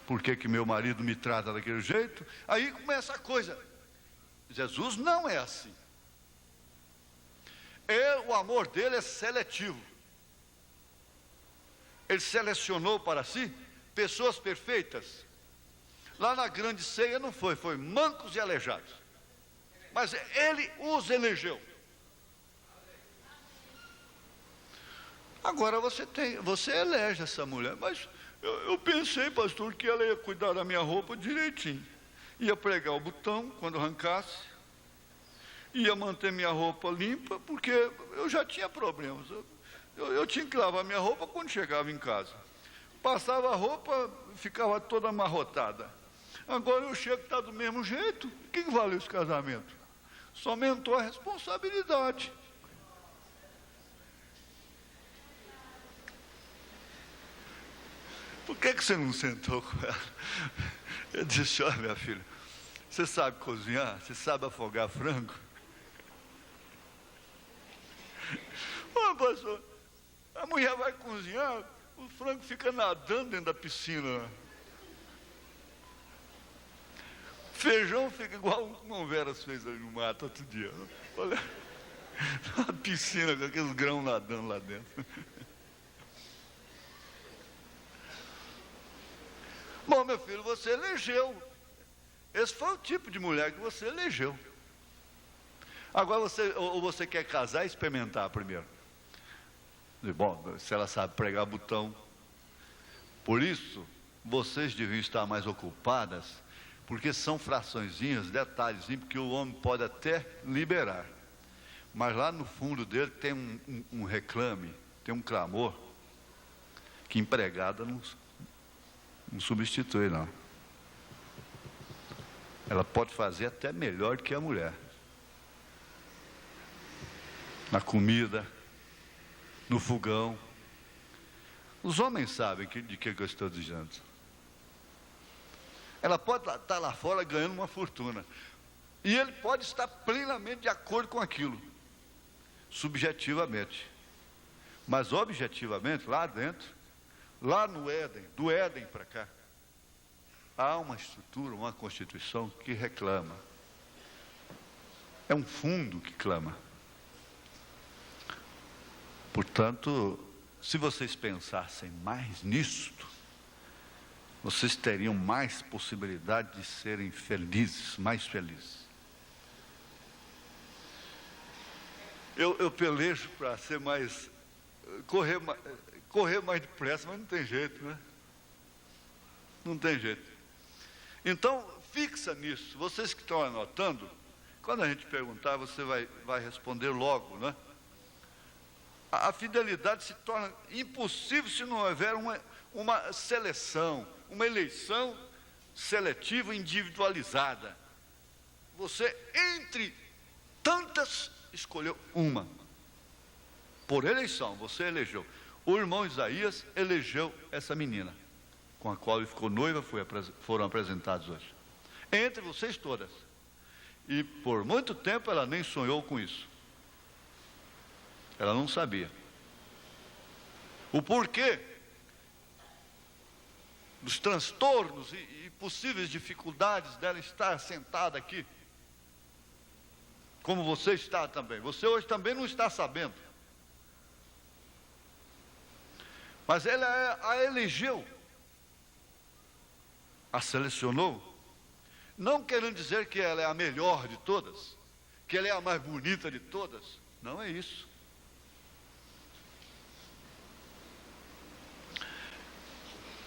por que meu marido me trata daquele jeito? Aí começa a coisa. Jesus não é assim. O amor dele é seletivo. Ele selecionou para si pessoas perfeitas. Lá na grande ceia não foi mancos e aleijados. Mas ele os elegeu. Agora você elege essa mulher, mas eu pensei, pastor, que ela ia cuidar da minha roupa direitinho. Ia pregar o botão quando arrancasse, ia manter minha roupa limpa, porque eu já tinha problemas. Eu tinha que lavar minha roupa quando chegava em casa. Passava a roupa, ficava toda amarrotada. Agora eu chego, está do mesmo jeito. O que valeu esse casamento? Só aumentou a responsabilidade. Por que você não sentou com ela? Eu disse, olha, minha filha, você sabe cozinhar? Você sabe afogar frango? Pastor, a mulher vai cozinhar, o frango fica nadando dentro da piscina. Feijão fica igual o Veras fez ali no mato outro dia. Olha, uma piscina com aqueles grãos nadando lá dentro. Bom, meu filho, você elegeu. Esse foi o tipo de mulher que você elegeu. Agora você quer casar e experimentar primeiro. Bom, se ela sabe pregar botão. Por isso, vocês deviam estar mais ocupadas, porque são fraçõezinhas, detalhezinhos, que o homem pode até liberar. Mas lá no fundo dele tem um reclame, tem um clamor, que empregada não substitui, não. Ela pode fazer até melhor do que a mulher. Na comida, no fogão. Os homens sabem de que eu estou dizendo. Ela pode estar lá fora ganhando uma fortuna. E ele pode estar plenamente de acordo com aquilo. Subjetivamente. Mas objetivamente, lá dentro, lá no Éden, do Éden para cá, há uma estrutura, uma constituição que reclama. É um fundo que clama. Portanto, se vocês pensassem mais nisto, vocês teriam mais possibilidade de serem felizes, mais felizes. Eu pelejo para ser mais, correr mais depressa, mas não tem jeito, né? Não tem jeito. Então, fixa nisso. Vocês que estão anotando, quando a gente perguntar, você vai responder logo, né? A fidelidade se torna impossível se não houver uma seleção, uma eleição seletiva individualizada. Você, entre tantas, escolheu uma. Por eleição, você elegeu. O irmão Isaías elegeu essa menina. com a qual ele ficou noiva foram apresentados hoje. Entre vocês todas. E por muito tempo ela nem sonhou com isso. Ela não sabia. O porquê dos transtornos e possíveis dificuldades dela estar sentada aqui. Como você está também. Você hoje também não está sabendo. Mas ela a elegeu, a selecionou, não querendo dizer que ela é a melhor de todas, que ela é a mais bonita de todas, não é isso.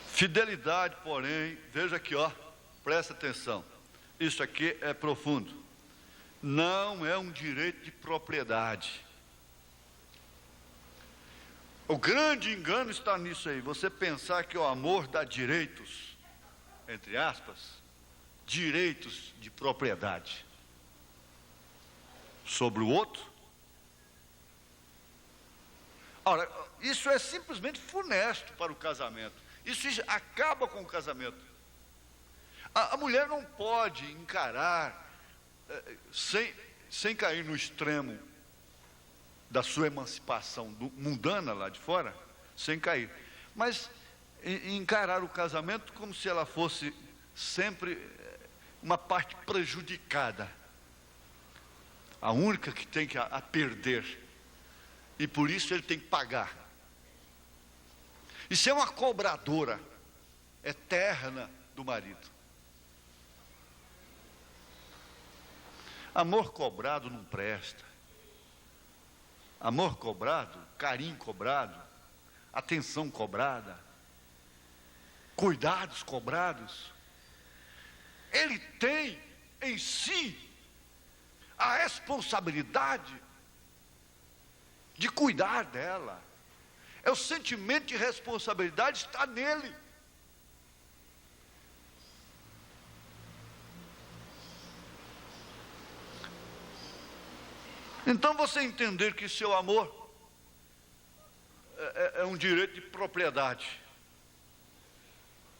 Fidelidade, porém, veja aqui, ó, presta atenção, isso aqui é profundo, não é um direito de propriedade. O grande engano está nisso aí, você pensar que o amor dá direitos, entre aspas, direitos de propriedade sobre o outro. Ora, isso é simplesmente funesto para o casamento, isso acaba com o casamento. A mulher não pode encarar, sem cair no extremo da sua emancipação mundana lá de fora, sem cair, mas encarar o casamento como se ela fosse sempre uma parte prejudicada, a única que tem a perder, e por isso ele tem que pagar. Isso é uma cobradora eterna do marido. Amor cobrado não presta. Amor cobrado, carinho cobrado, atenção cobrada, cuidados cobrados, ele tem em si a responsabilidade de cuidar dela. É o sentimento de responsabilidade está nele. Então você entender que seu amor é um direito de propriedade.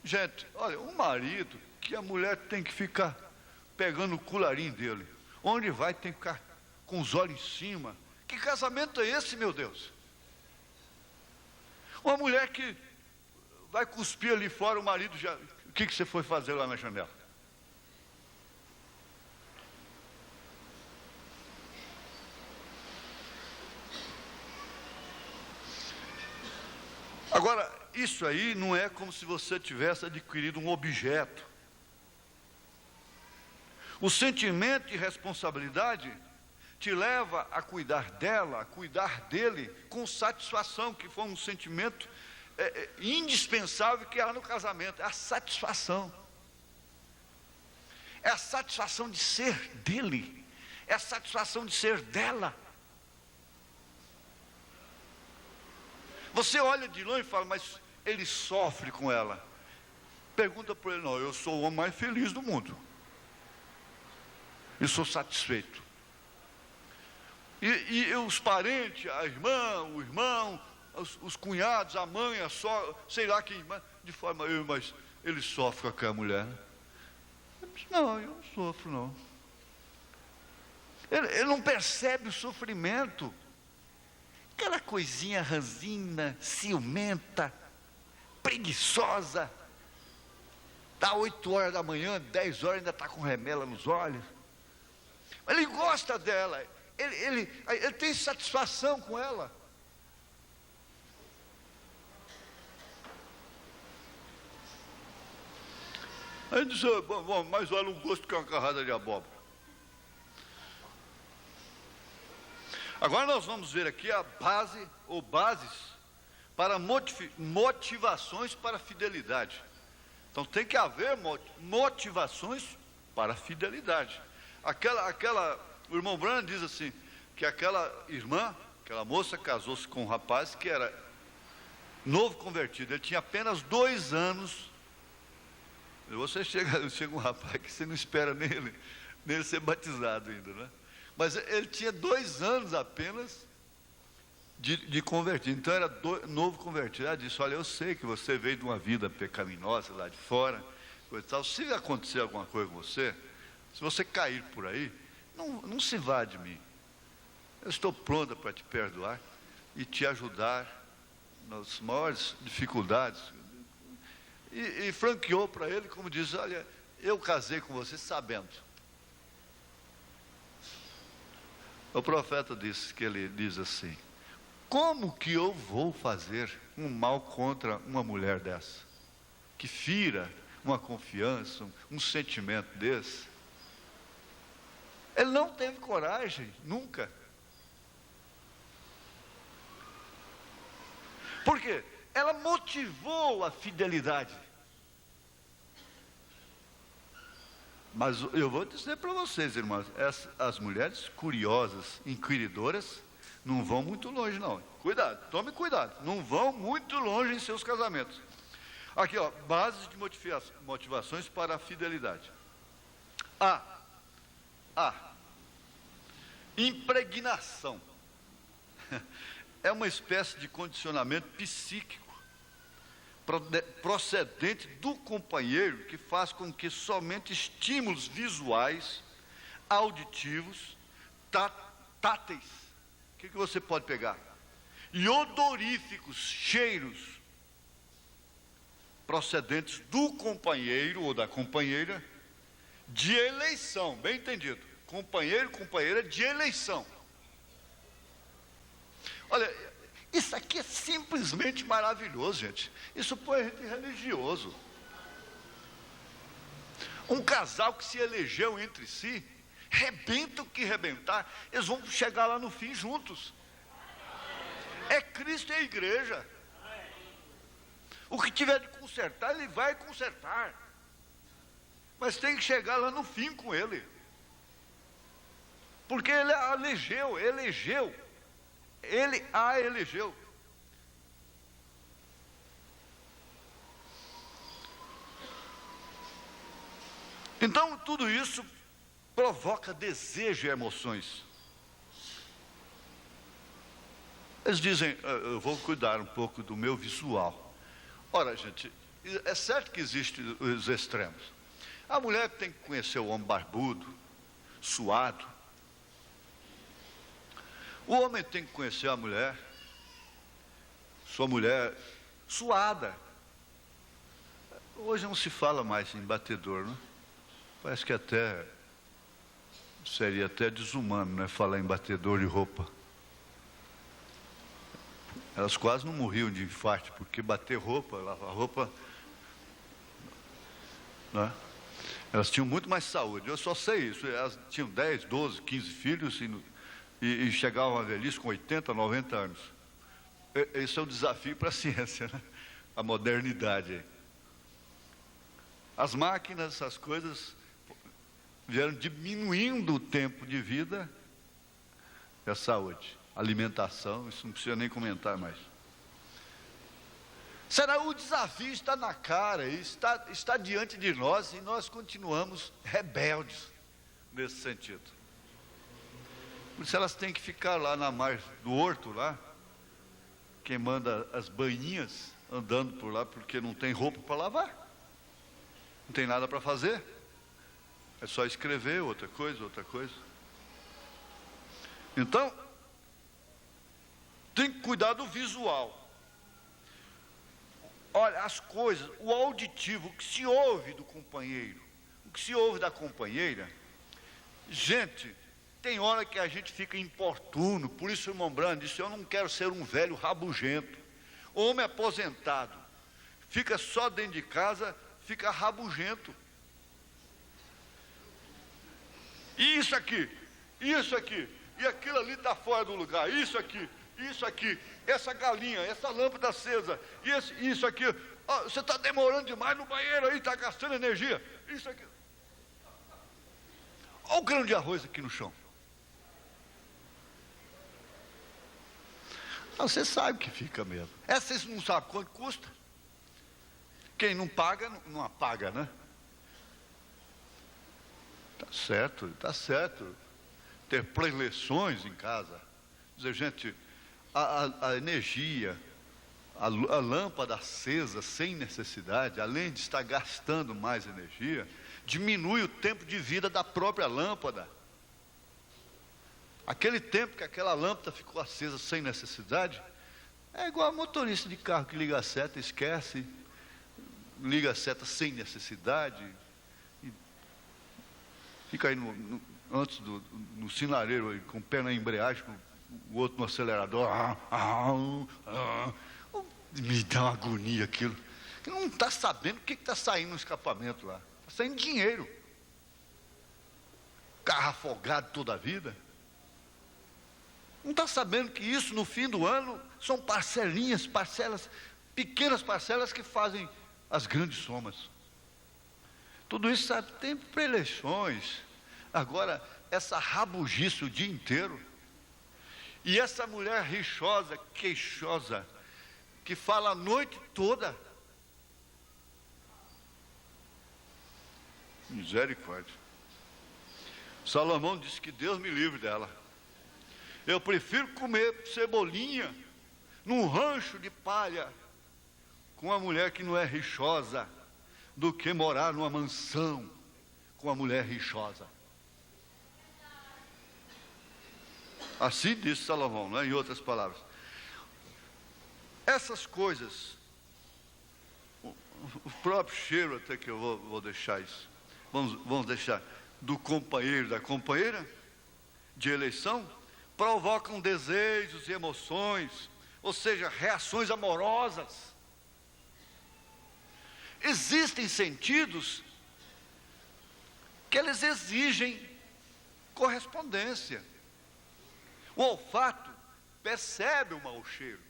Gente, olha, um marido que a mulher tem que ficar pegando o colarinho dele, onde vai tem que ficar com os olhos em cima. Que casamento é esse, meu Deus? Uma mulher que vai cuspir ali fora, o marido já... O que você foi fazer lá na janela? Agora, isso aí não é como se você tivesse adquirido um objeto. O sentimento de responsabilidade te leva a cuidar dela, a cuidar dele com satisfação, que foi um sentimento indispensável que há no casamento, é a satisfação. É a satisfação de ser dele, é a satisfação de ser dela. Você olha de longe e fala, mas ele sofre com ela. Pergunta para ele, não, eu sou o homem mais feliz do mundo. Eu sou satisfeito. E os parentes, a irmã, o irmão, os cunhados, a mãe, a sogra, sei lá quem, de forma, mas ele sofre com aquela mulher. Eu disse, não, eu não sofro não. Ele não percebe o sofrimento. Aquela coisinha ranzina, ciumenta, preguiçosa. Dá 8 horas da manhã, 10 horas, ainda está com remela nos olhos. Mas ele gosta dela, ele tem satisfação com ela. Aí diz, bom, mas olha um gosto que é uma carrada de abóbora. Agora nós vamos ver aqui a base ou bases para motivações para a fidelidade. Então tem que haver motivações para a fidelidade. O irmão Branham diz assim, que aquela irmã, aquela moça casou-se com um rapaz que era novo convertido, ele tinha apenas 2 anos. Você chega um rapaz que você não espera nele ser batizado ainda, né? Mas ele tinha 2 anos apenas de convertido. Então era novo convertido. Ela disse: olha, eu sei que você veio de uma vida pecaminosa lá de fora, coisa e tal. Se acontecer alguma coisa com você, se você cair por aí, não se vá de mim. Eu estou pronta para te perdoar e te ajudar nas maiores dificuldades. E franqueou para ele, como diz: olha, eu casei com você sabendo. O profeta disse que ele diz assim: como que eu vou fazer um mal contra uma mulher dessa, que fira uma confiança, um sentimento desse? Ele não teve coragem, nunca. Por quê? Ela motivou a fidelidade. Mas eu vou dizer para vocês, irmãos, as mulheres curiosas, inquiridoras, não vão muito longe, não. Cuidado, tome cuidado. Não vão muito longe em seus casamentos. Aqui, ó, bases de motivações para a fidelidade. A. Impregnação. É uma espécie de condicionamento psíquico procedente do companheiro, que faz com que somente estímulos visuais, auditivos, táteis, o que você pode pegar? E odoríficos, cheiros, procedentes do companheiro ou da companheira, de eleição, bem entendido, companheiro, companheira de eleição. Olha, isso aqui é simplesmente maravilhoso, gente. Isso põe a gente religioso. Um casal que se elegeu entre si, rebenta o que rebentar, eles vão chegar lá no fim juntos. É Cristo e a igreja. O que tiver de consertar, ele vai consertar. Mas tem que chegar lá no fim com ele. Porque ele a elegeu. Ele a elegeu. Então, tudo isso provoca desejo e emoções. Eles dizem: eu vou cuidar um pouco do meu visual. Ora, gente, é certo que existem os extremos. A mulher tem que conhecer o homem barbudo, suado. O homem tem que conhecer a mulher, sua mulher suada. Hoje não se fala mais em batedor, não? Parece que seria até desumano, né, falar em batedor de roupa. Elas quase não morriam de infarto, porque bater roupa, lavar roupa, né? Elas tinham muito mais saúde. Eu só sei isso. Elas tinham 10, 12, 15 filhos e chegavam à velhice com 80, 90 anos. Esse é o desafio para a ciência, né? A modernidade. As máquinas, essas coisas, vieram diminuindo o tempo de vida e a saúde. Alimentação, isso não precisa nem comentar mais. Será o desafio está na cara, está diante de nós, e nós continuamos rebeldes nesse sentido. Por isso elas têm que ficar lá na margem do horto, lá, queimando as banhinhas, andando por lá, porque não tem roupa para lavar, não tem nada para fazer, é só escrever outra coisa. Então, tem que cuidar do visual. Olha, as coisas, o auditivo, o que se ouve do companheiro, o que se ouve da companheira, gente, tem hora que a gente fica importuno. Por isso o irmão Brando disse: eu não quero ser um velho rabugento. Homem aposentado, fica só dentro de casa, fica rabugento. E isso aqui, e aquilo ali está fora do lugar, isso aqui, essa galinha, essa lâmpada acesa, isso aqui, oh, você está demorando demais no banheiro aí, está gastando energia, isso aqui. Olha o grão de arroz aqui no chão. Você sabe que fica mesmo. Vocês não sabem quanto custa. Quem não paga, não apaga, né? Tá certo. Ter preleções em casa. Dizer, gente, a energia, a lâmpada acesa sem necessidade, além de estar gastando mais energia, diminui o tempo de vida da própria lâmpada. Aquele tempo que aquela lâmpada ficou acesa sem necessidade, é igual a motorista de carro que liga a seta, esquece, liga a seta sem necessidade, e fica aí antes no sinareiro, aí, com o pé na embreagem, com o outro no acelerador. Me dá uma agonia aquilo. Que não está sabendo o que está saindo no escapamento lá. Está saindo dinheiro. Carro afogado toda a vida. Não está sabendo que isso no fim do ano são parcelinhas, pequenas parcelas que fazem as grandes somas. Tudo isso, sabe, tem pré-eleições. Agora, essa rabugice o dia inteiro. E essa mulher rixosa, queixosa, que fala a noite toda. Misericórdia. Salomão disse que Deus me livre dela. Eu prefiro comer cebolinha num rancho de palha com uma mulher que não é rixosa, do que morar numa mansão com uma mulher rixosa. Assim disse Salomão, né? Em outras palavras. Essas coisas, o próprio cheiro, até que eu vou deixar isso, vamos deixar, do companheiro, da companheira, de eleição, provocam desejos e emoções, ou seja, reações amorosas. Existem sentidos que eles exigem correspondência. O olfato percebe o mau cheiro.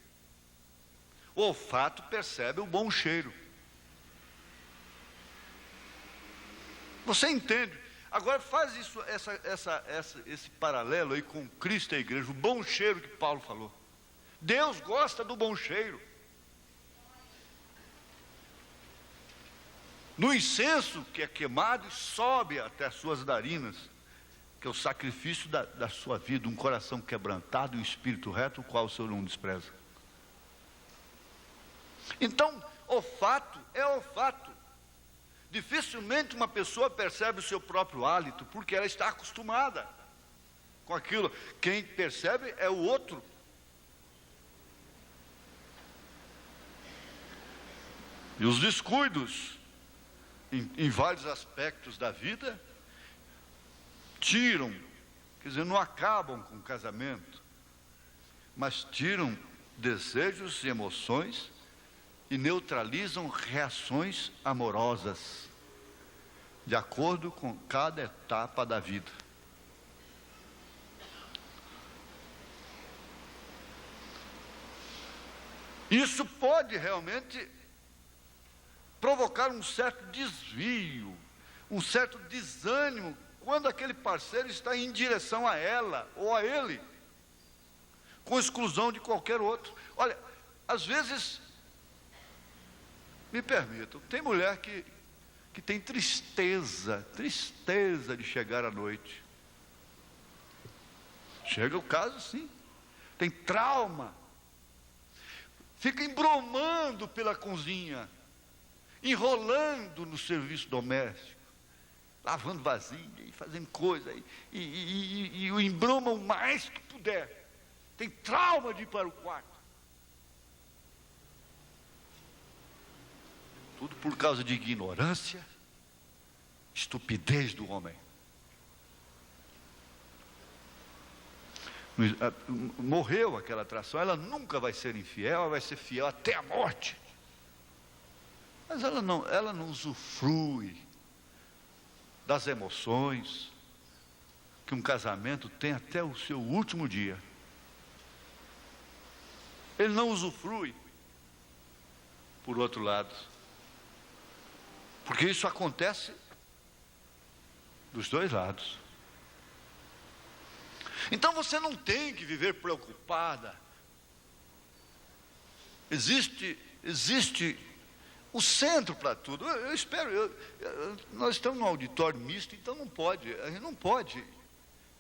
O olfato percebe o bom cheiro. Você entende? Agora faz isso, esse paralelo aí com Cristo e a igreja, o bom cheiro que Paulo falou. Deus gosta do bom cheiro. No incenso que é queimado e sobe até as suas narinas, que é o sacrifício da sua vida, um coração quebrantado e um espírito reto, o qual o Senhor não despreza. Então, olfato é olfato. Dificilmente uma pessoa percebe o seu próprio hálito, porque ela está acostumada com aquilo. Quem percebe é o outro. E os descuidos em vários aspectos da vida tiram, quer dizer, não acabam com o casamento, mas tiram desejos e emoções e neutralizam reações amorosas, de acordo com cada etapa da vida. Isso pode realmente provocar um certo desvio, um certo desânimo, quando aquele parceiro está em direção a ela ou a ele, com exclusão de qualquer outro. Olha, às vezes, me permitam, tem mulher que tem tristeza de chegar à noite. Chega o caso, sim. Tem trauma. Fica embromando pela cozinha, enrolando no serviço doméstico, lavando vasilha e fazendo coisa, e o embroma o mais que puder. Tem trauma de ir para o quarto. Tudo por causa de ignorância, estupidez do homem. Morreu aquela atração, ela nunca vai ser infiel, ela vai ser fiel até a morte. Mas ela não usufrui das emoções que um casamento tem até o seu último dia. Ele não usufrui. Por outro lado, porque isso acontece dos dois lados. Então você não tem que viver preocupada. Existe o centro para tudo. Eu espero, nós estamos num auditório misto, então a gente não pode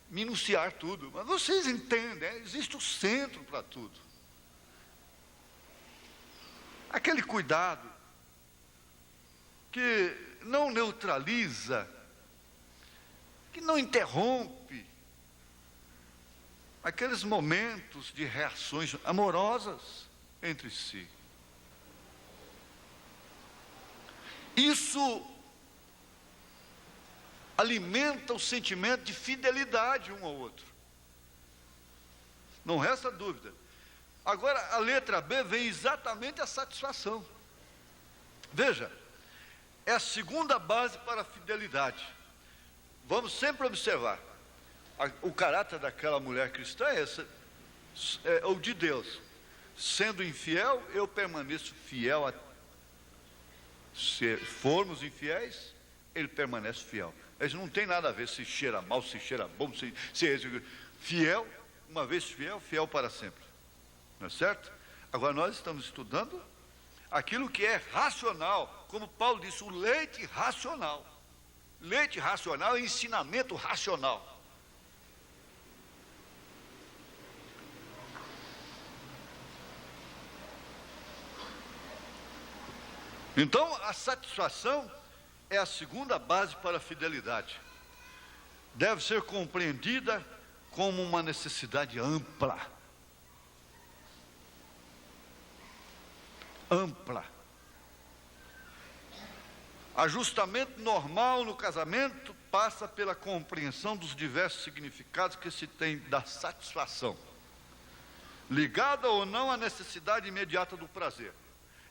minuciar tudo. Mas vocês entendem, existe o centro para tudo. aquele cuidado que não neutraliza, que não interrompe aqueles momentos de reações amorosas entre si. Isso alimenta o sentimento de fidelidade um ao outro. Não resta dúvida. Agora, a letra B vem exatamente a satisfação. Veja, é a segunda base para a fidelidade. Vamos sempre observar. O caráter daquela mulher cristã é esse, é o de Deus. Sendo infiel, eu permaneço fiel. Se formos infiéis, ele permanece fiel. Isso não tem nada a ver se cheira mal, se cheira bom, se fiel, uma vez fiel, fiel para sempre. Não é certo? Agora nós estamos estudando aquilo que é racional, como Paulo disse, o leite racional. Leite racional é ensinamento racional. Então, a satisfação é a segunda base para a fidelidade. Deve ser compreendida como uma necessidade ampla. Ampla. Ajustamento normal no casamento passa pela compreensão dos diversos significados que se tem da satisfação, ligada ou não à necessidade imediata do prazer,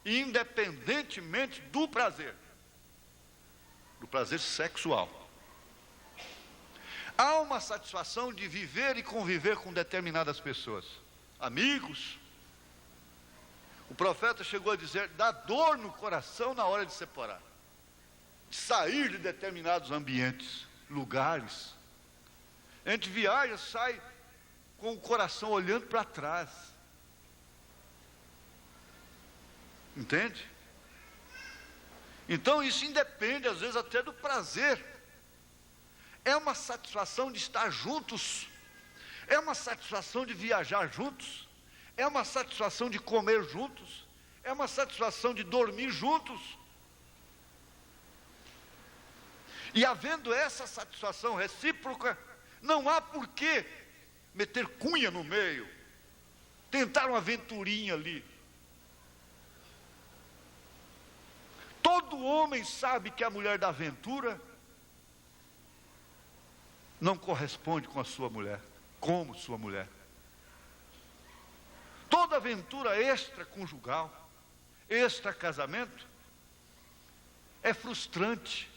independentemente do prazer sexual. Há uma satisfação de viver e conviver com determinadas pessoas, amigos. O profeta chegou a dizer, dá dor no coração na hora de separar, de sair de determinados ambientes, lugares. A gente viaja, sai com o coração olhando para trás. Entende? Então isso independe às vezes até do prazer. É uma satisfação de estar juntos, é uma satisfação de viajar juntos, é uma satisfação de comer juntos, é uma satisfação de dormir juntos. E havendo essa satisfação recíproca, não há por que meter cunha no meio, tentar uma aventurinha ali. Todo homem sabe que a mulher da aventura não corresponde com a sua mulher, como sua mulher. Toda aventura extraconjugal, extracasamento, é frustrante.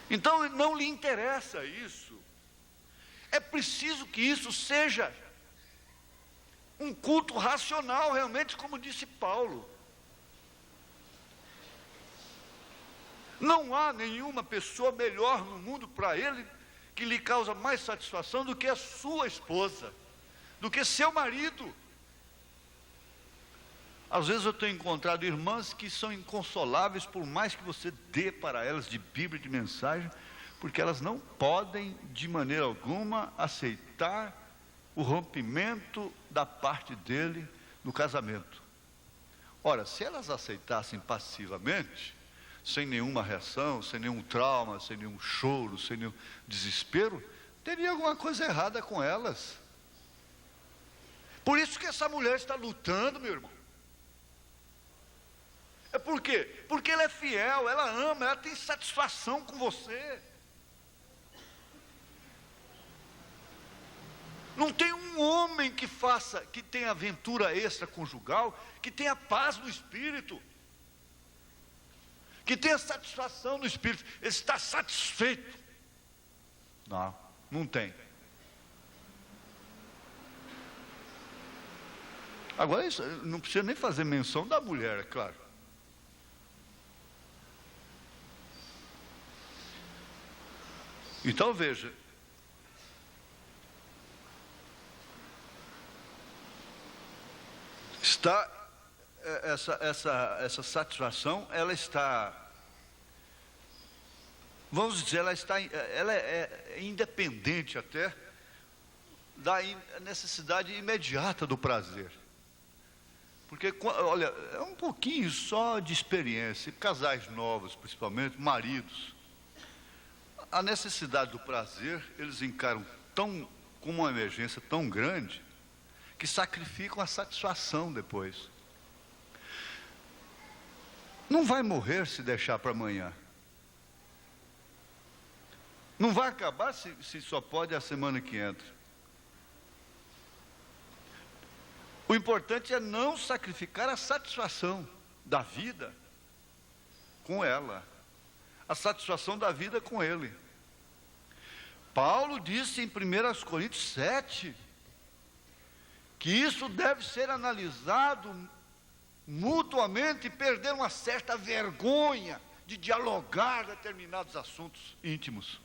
Então não lhe interessa isso. É preciso que isso seja um culto racional, realmente, como disse Paulo. Não há nenhuma pessoa melhor no mundo para ele, que lhe causa mais satisfação do que a sua esposa, do que seu marido. Às vezes eu tenho encontrado irmãs que são inconsoláveis, por mais que você dê para elas de Bíblia, de mensagem, porque elas não podem, de maneira alguma, aceitar o rompimento da parte dele no casamento. Ora, se elas aceitassem passivamente, sem nenhuma reação, sem nenhum trauma, sem nenhum choro, sem nenhum desespero, teria alguma coisa errada com elas. Por isso que essa mulher está lutando, meu irmão. É por quê? Porque ela é fiel, ela ama, ela tem satisfação com você. Não tem um homem que tenha aventura extraconjugal, que tenha paz no espírito, que tenha satisfação no espírito. Ele está satisfeito. Não tem. Agora, isso, não precisa nem fazer menção da mulher, é claro. Então veja, essa satisfação, ela está, vamos dizer, ela é independente até da necessidade imediata do prazer. Porque, olha, é um pouquinho só de experiência, casais novos, principalmente, maridos. A necessidade do prazer, eles encaram como uma emergência tão grande, que sacrificam a satisfação depois. Não vai morrer se deixar para amanhã. Não vai acabar se só pode a semana que entra. O importante é não sacrificar a satisfação da vida com ela. A satisfação da vida com ele. Paulo disse em 1 Coríntios 7, que isso deve ser analisado mutuamente e perder uma certa vergonha de dialogar determinados assuntos íntimos.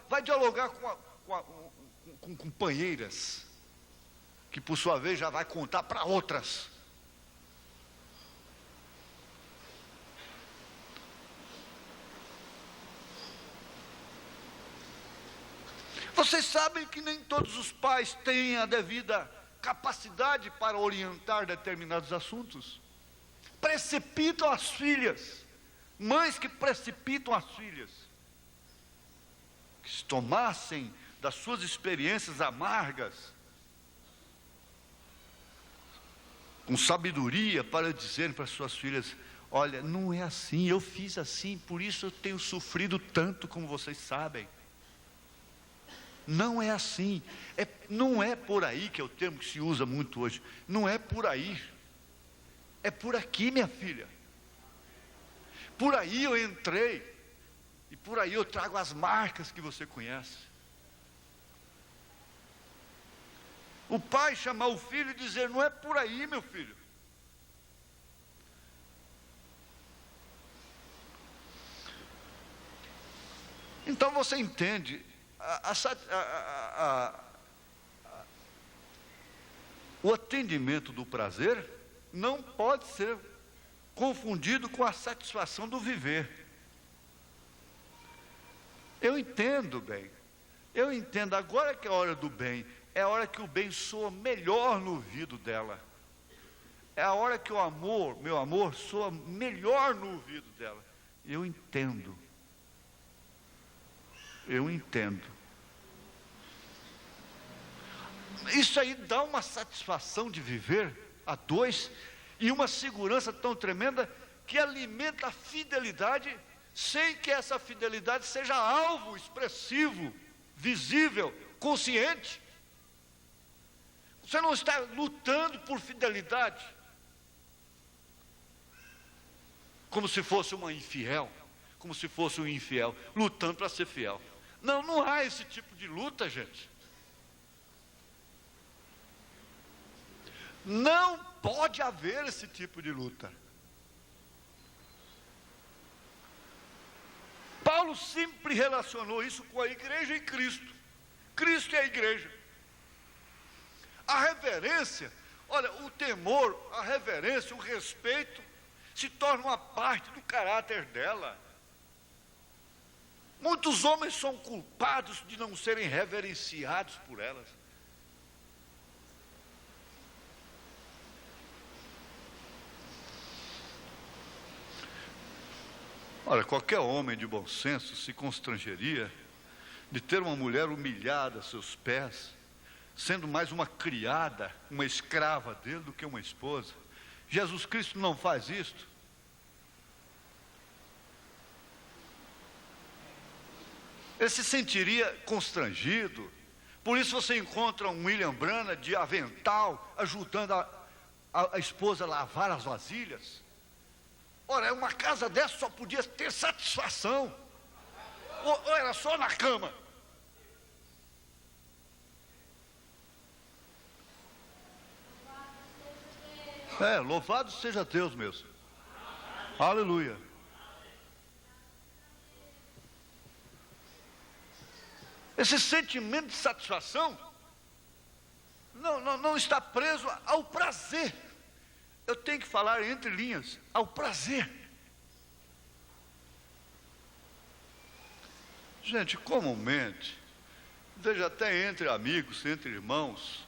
Vai dialogar com companheiras, que por sua vez já vai contar para outras. Vocês sabem que nem todos os pais têm a devida capacidade para orientar determinados assuntos. Precipitam as filhas, mães que precipitam as filhas, que se tomassem das suas experiências amargas, com sabedoria, para dizer para suas filhas: olha, não é assim, eu fiz assim, por isso eu tenho sofrido tanto, como vocês sabem. Não é assim, não é por aí, que é o termo que se usa muito hoje, não é por aí, é por aqui, minha filha. Por aí eu entrei, e por aí eu trago as marcas que você conhece. O pai chamar o filho e dizer: não é por aí, meu filho. Então você entende, o atendimento do prazer não pode ser confundido com a satisfação do viver. Eu entendo bem, agora que é a hora do bem, é a hora que o bem soa melhor no ouvido dela, é a hora que o amor, meu amor, soa melhor no ouvido dela. Eu entendo. Isso aí dá uma satisfação de viver a dois, e uma segurança tão tremenda, que alimenta a fidelidade, sem que essa fidelidade seja alvo expressivo, visível, consciente. Você não está lutando por fidelidade, como se fosse uma infiel, como se fosse um infiel, lutando para ser fiel. Não há esse tipo de luta, gente. Não pode haver esse tipo de luta. Paulo sempre relacionou isso com a igreja e Cristo. Cristo é a igreja. A reverência, olha, o temor, a reverência, o respeito, se torna uma parte do caráter dela. Muitos homens são culpados de não serem reverenciados por elas. Olha, qualquer homem de bom senso se constrangeria de ter uma mulher humilhada a seus pés, sendo mais uma criada, uma escrava dele, do que uma esposa. Jesus Cristo não faz isto. Ele se sentiria constrangido. Por isso você encontra um William Branham de avental, ajudando a esposa a lavar as vasilhas. Ora, uma casa dessa só podia ter satisfação, ou era só na cama. Louvado seja Deus mesmo. Aleluia. Esse sentimento de satisfação não está preso ao prazer. Eu tenho que falar entre linhas, ao prazer. Gente, comumente, Veja, até entre amigos, entre irmãos,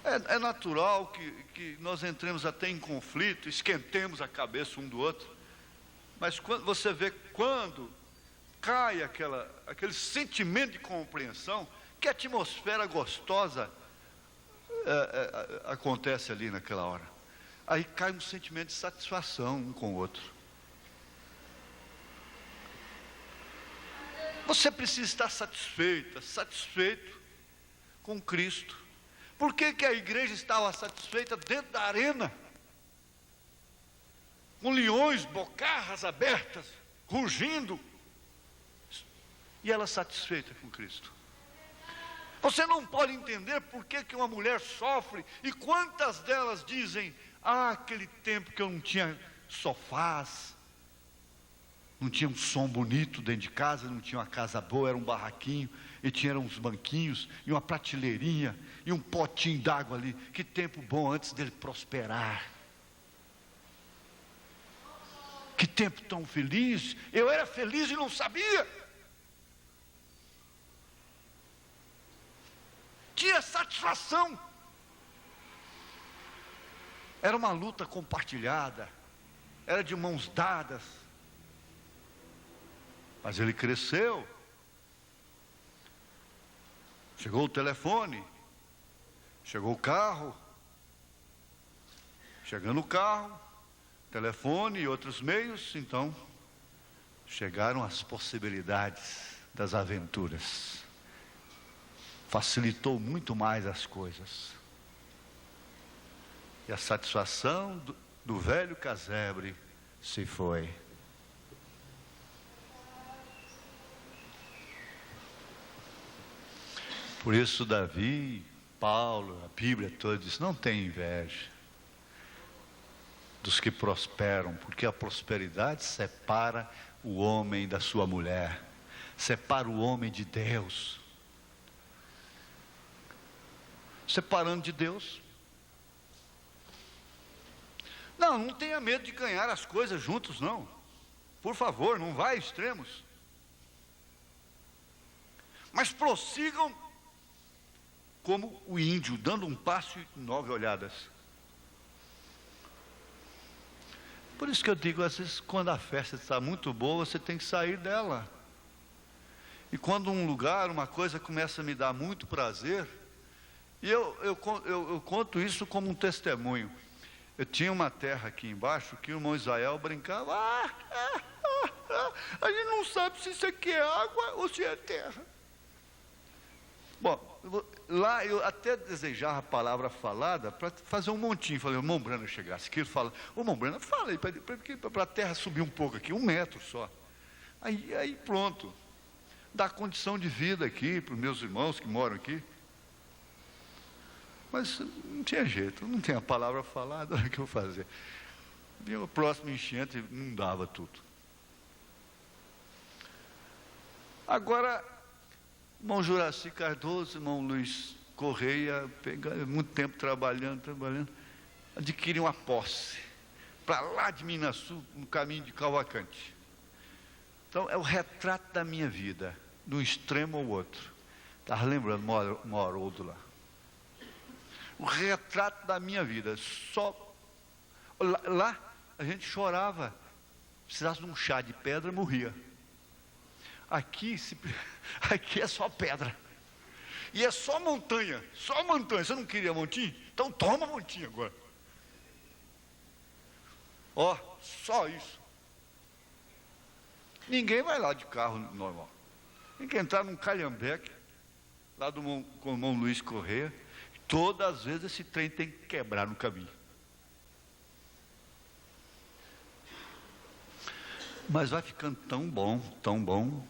é natural que nós entremos até em conflito, esquentemos a cabeça um do outro, mas quando você vê, quando cai aquele sentimento de compreensão, que atmosfera gostosa acontece ali naquela hora. Aí cai um sentimento de satisfação um com o outro. Você precisa estar satisfeito com Cristo. Por que a igreja estava satisfeita dentro da arena? Com leões, bocarras abertas, rugindo. E ela satisfeita com Cristo. Você não pode entender por que uma mulher sofre. E quantas delas dizem: aquele tempo que eu não tinha sofás, não tinha um som bonito dentro de casa, não tinha uma casa boa, era um barraquinho, e tinha uns banquinhos, e uma prateleirinha, e um potinho d'água ali. Que tempo bom antes dele prosperar. Que tempo tão feliz. Eu era feliz e não sabia. Tinha satisfação. Era uma luta compartilhada, era de mãos dadas. Mas ele cresceu. Chegou o telefone, chegou o carro. Chegando o carro, telefone e outros meios, então chegaram as possibilidades das aventuras. Facilitou muito mais as coisas. E a satisfação do velho casebre se foi. Por isso Davi, Paulo, a Bíblia toda diz: não tem inveja dos que prosperam, porque a prosperidade separa o homem da sua mulher, separa o homem de Deus. Separando de Deus. Não tenha medo de ganhar as coisas juntos, não. Por favor, não vá a extremos. Mas prossigam como o índio, dando um passo e 9 olhadas. Por isso que eu digo, às vezes, quando a festa está muito boa, você tem que sair dela. E quando um lugar, uma coisa começa a me dar muito prazer, e eu conto isso como um testemunho. Eu tinha uma terra aqui embaixo que o irmão Israel brincava: a gente não sabe se isso aqui é água ou se é terra. Bom, lá eu até desejava a palavra falada para fazer um montinho. Falei: o irmão Breno chegasse aqui, ele fala: ô irmão Breno, fala aí para a terra subir um pouco aqui, 1 metro só. Aí pronto, dá condição de vida aqui para os meus irmãos que moram aqui. Mas não tinha jeito, não tinha a palavra falada, o que eu fazia? Vinha o próximo enchente, não dava tudo. Agora, irmão Juraci Cardoso, irmão Luiz Correia, muito tempo trabalhando, adquirem uma posse, para lá de Minas Sul, no caminho de Cavalcante. Então, é o retrato da minha vida, de um extremo ao outro. Estava lembrando, uma Haroldo lá. O retrato da minha vida. Só lá a gente chorava. Precisasse de um chá de pedra, morria. Aqui é só pedra. E é só montanha. Só montanha. Você não queria montinho? Então toma montinho agora. Ó, só isso. Ninguém vai lá de carro normal. Tem que entrar num calhambeque, lá com o irmão Luiz Correia. Todas as vezes esse trem tem que quebrar no caminho. Mas vai ficando tão bom,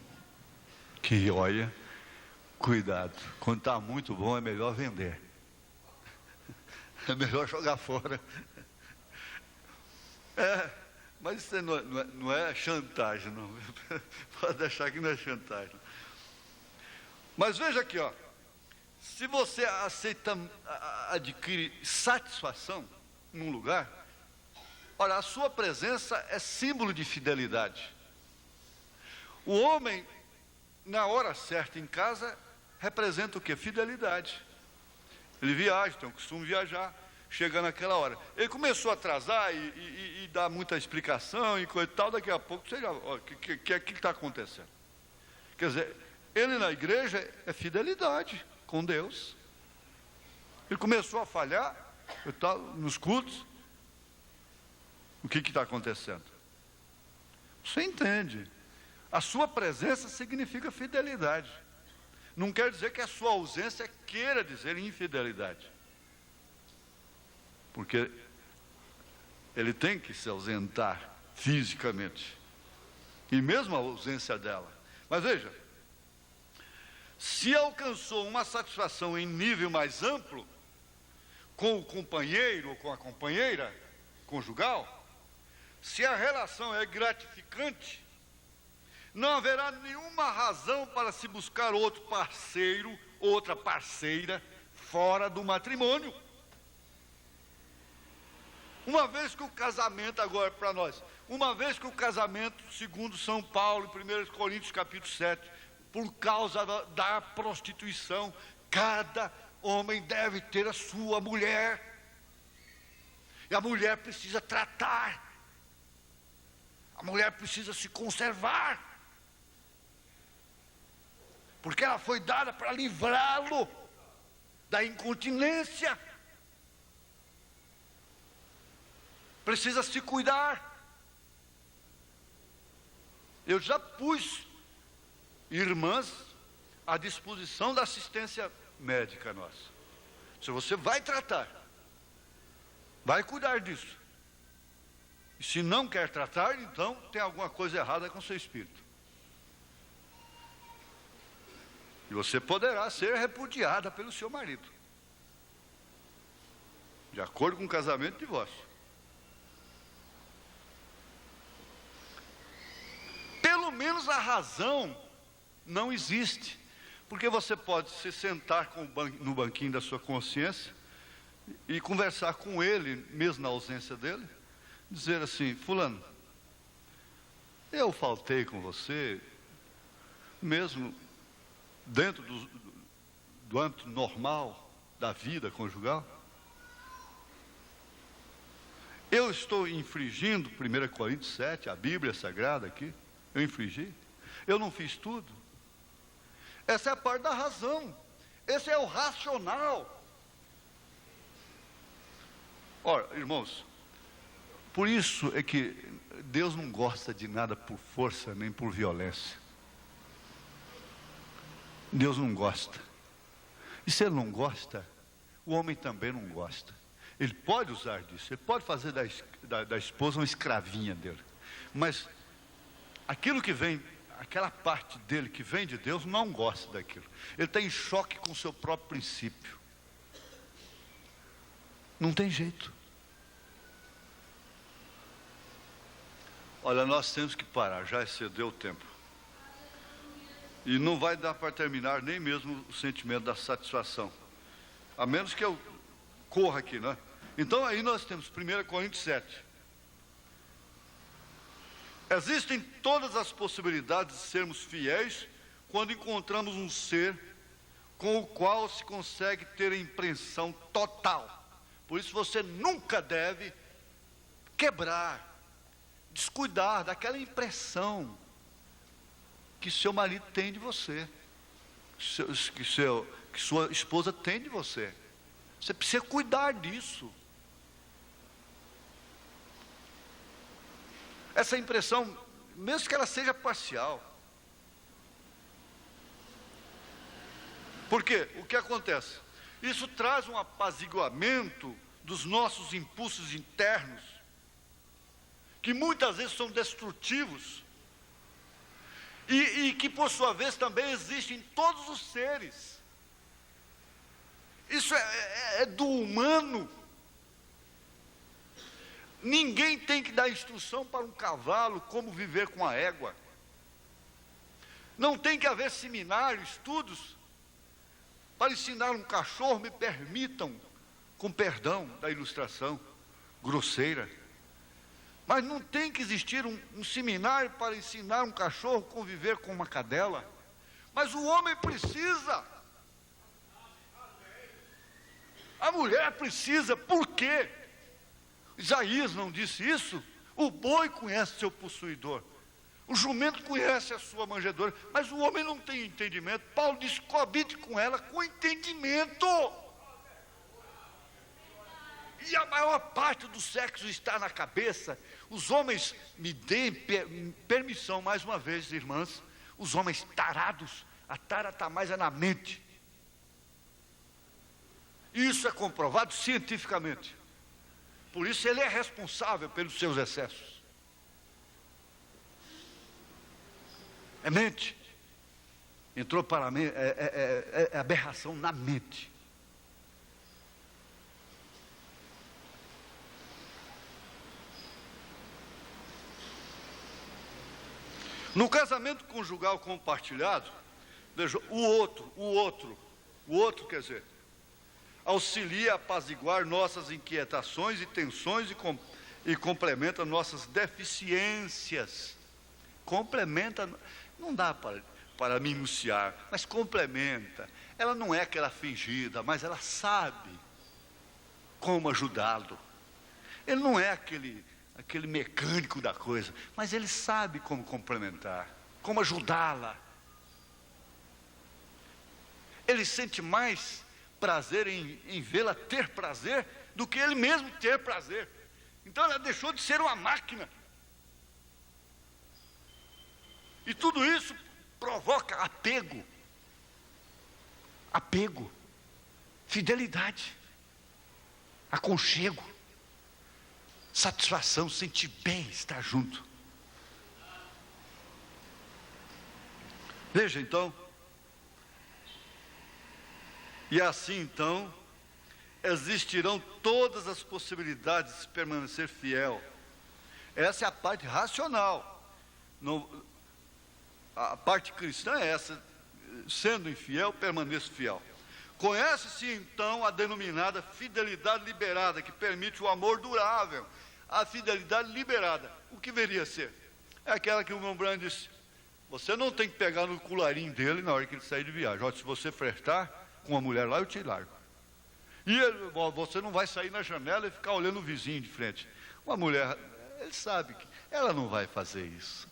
que olha, cuidado. Quando está muito bom é melhor vender. É melhor jogar fora. Mas isso não é chantagem, não. Pode deixar que não é chantagem. Mas veja aqui, ó. Se você adquire satisfação num lugar, olha, a sua presença é símbolo de fidelidade. O homem na hora certa em casa, representa o quê? Fidelidade. Ele viaja, tem o costume de viajar, chega naquela hora. Ele começou a atrasar e dar muita explicação e coisa e tal, daqui a pouco, você já, o que está acontecendo? Quer dizer, ele na igreja é fidelidade com Deus. Ele começou a falhar nos cultos. O que está acontecendo? Você entende? A sua presença significa fidelidade. Não quer dizer que a sua ausência queira dizer infidelidade. Porque ele tem que se ausentar fisicamente. E mesmo a ausência dela. Mas veja, se alcançou uma satisfação em nível mais amplo, com o companheiro ou com a companheira conjugal, se a relação é gratificante, não haverá nenhuma razão para se buscar outro parceiro, outra parceira, fora do matrimônio. Uma vez que o casamento, agora para nós, uma vez que o casamento, segundo São Paulo, 1 Coríntios capítulo 7, por causa da prostituição, cada homem deve ter a sua mulher. E a mulher precisa tratar. A mulher precisa se conservar. Porque ela foi dada para livrá-lo da incontinência. Precisa se cuidar. Eu já pus irmãs à disposição da assistência médica nossa. Se você vai tratar, vai cuidar disso. E se não quer tratar, então tem alguma coisa errada com seu espírito. E você poderá ser repudiada pelo seu marido, de acordo com o casamento e divórcio. Pelo menos a razão não existe, porque você pode se sentar no banquinho da sua consciência e conversar com ele, mesmo na ausência dele, dizer assim: fulano, eu faltei com você, mesmo dentro do âmbito normal da vida conjugal. Eu estou infringindo 1 Coríntios 7, a Bíblia Sagrada aqui. Eu infringi? Eu não fiz tudo? Essa é a parte da razão. Esse é o racional. Ora, irmãos, por isso é que Deus não gosta de nada por força nem por violência. Deus não gosta. E se Ele não gosta, o homem também não gosta. Ele pode usar disso, ele pode fazer da esposa uma escravinha dele. Mas aquilo que vem, aquela parte dele que vem de Deus, não gosta daquilo. Ele está em choque com o seu próprio princípio. Não tem jeito. Olha, nós temos que parar, já excedeu o tempo. E não vai dar para terminar nem mesmo o sentimento da satisfação. A menos que eu corra aqui, né? Então aí nós temos 1 Coríntios 7. Existem todas as possibilidades de sermos fiéis quando encontramos um ser com o qual se consegue ter a impressão total. Por isso você nunca deve quebrar, descuidar daquela impressão que seu marido tem de você, que sua esposa tem de você. Você precisa cuidar disso. Essa impressão, mesmo que ela seja parcial. Por quê? O que acontece? Isso traz um apaziguamento dos nossos impulsos internos, que muitas vezes são destrutivos, e que por sua vez também existem em todos os seres. Isso é do humano. Ninguém tem que dar instrução para um cavalo como viver com a égua. Não tem que haver seminário, estudos para ensinar um cachorro, me permitam, com perdão da ilustração grosseira. Mas não tem que existir um seminário para ensinar um cachorro a conviver com uma cadela, Mas o homem precisa. A mulher precisa. Por quê? Isaías não disse isso? O boi conhece seu possuidor. O jumento conhece a sua manjedoura. Mas o homem não tem entendimento. Paulo diz: coabite com ela com entendimento. E a maior parte do sexo está na cabeça. Os homens, me deem permissão mais uma vez, irmãs, os homens tarados, a tara está mais na mente. Isso é comprovado cientificamente. Por isso ele é responsável pelos seus excessos. É mente. Entrou para a mente, é aberração na mente. No casamento conjugal compartilhado, veja, o outro, quer dizer, auxilia a apaziguar nossas inquietações e tensões e complementa nossas deficiências. Complementa, não dá para minuciar, mas complementa. Ela não é aquela fingida, mas ela sabe como ajudá-lo. Ele não é aquele mecânico da coisa, mas ele sabe como complementar, como ajudá-la. Ele sente mais prazer em vê-la ter prazer do que ele mesmo ter prazer. Então ela deixou de ser uma máquina. E tudo isso provoca apego, fidelidade, aconchego, satisfação, sentir bem estar junto. Veja então, e assim então, existirão todas as possibilidades de permanecer fiel. Essa é a parte racional. A parte cristã é essa: sendo infiel, permaneça fiel. Conhece-se então a denominada fidelidade liberada, que permite o amor durável. A fidelidade liberada, o que deveria ser? É aquela que o irmão Branham disse: você não tem que pegar no colarinho dele na hora que ele sair de viagem. Olha, se você flertar com uma mulher lá, eu te largo. E você não vai sair na janela e ficar olhando o vizinho de frente. Uma mulher, ele sabe que ela não vai fazer isso.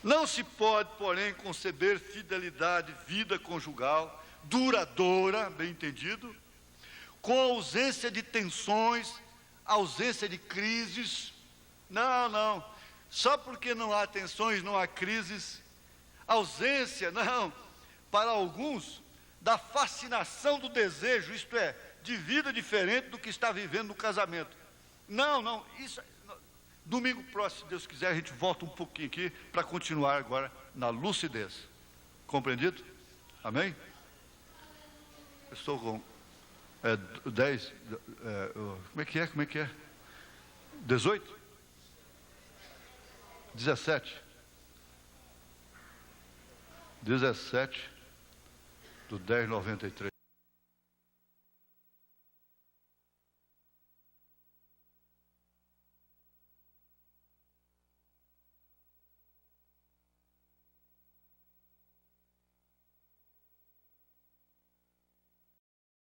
Não se pode, porém, conceber fidelidade, vida conjugal, duradoura, bem entendido, com ausência de tensões, ausência de crises. Não. Só porque não há tensões, não há crises. Ausência, não. Para alguns, da fascinação do desejo, isto é, de vida diferente do que está vivendo no casamento. Não, isso... Domingo próximo, se Deus quiser, a gente volta um pouquinho aqui para continuar agora na lucidez. Compreendido? Amém? Eu estou com 10, como é que é? 18? 17 do 10/93.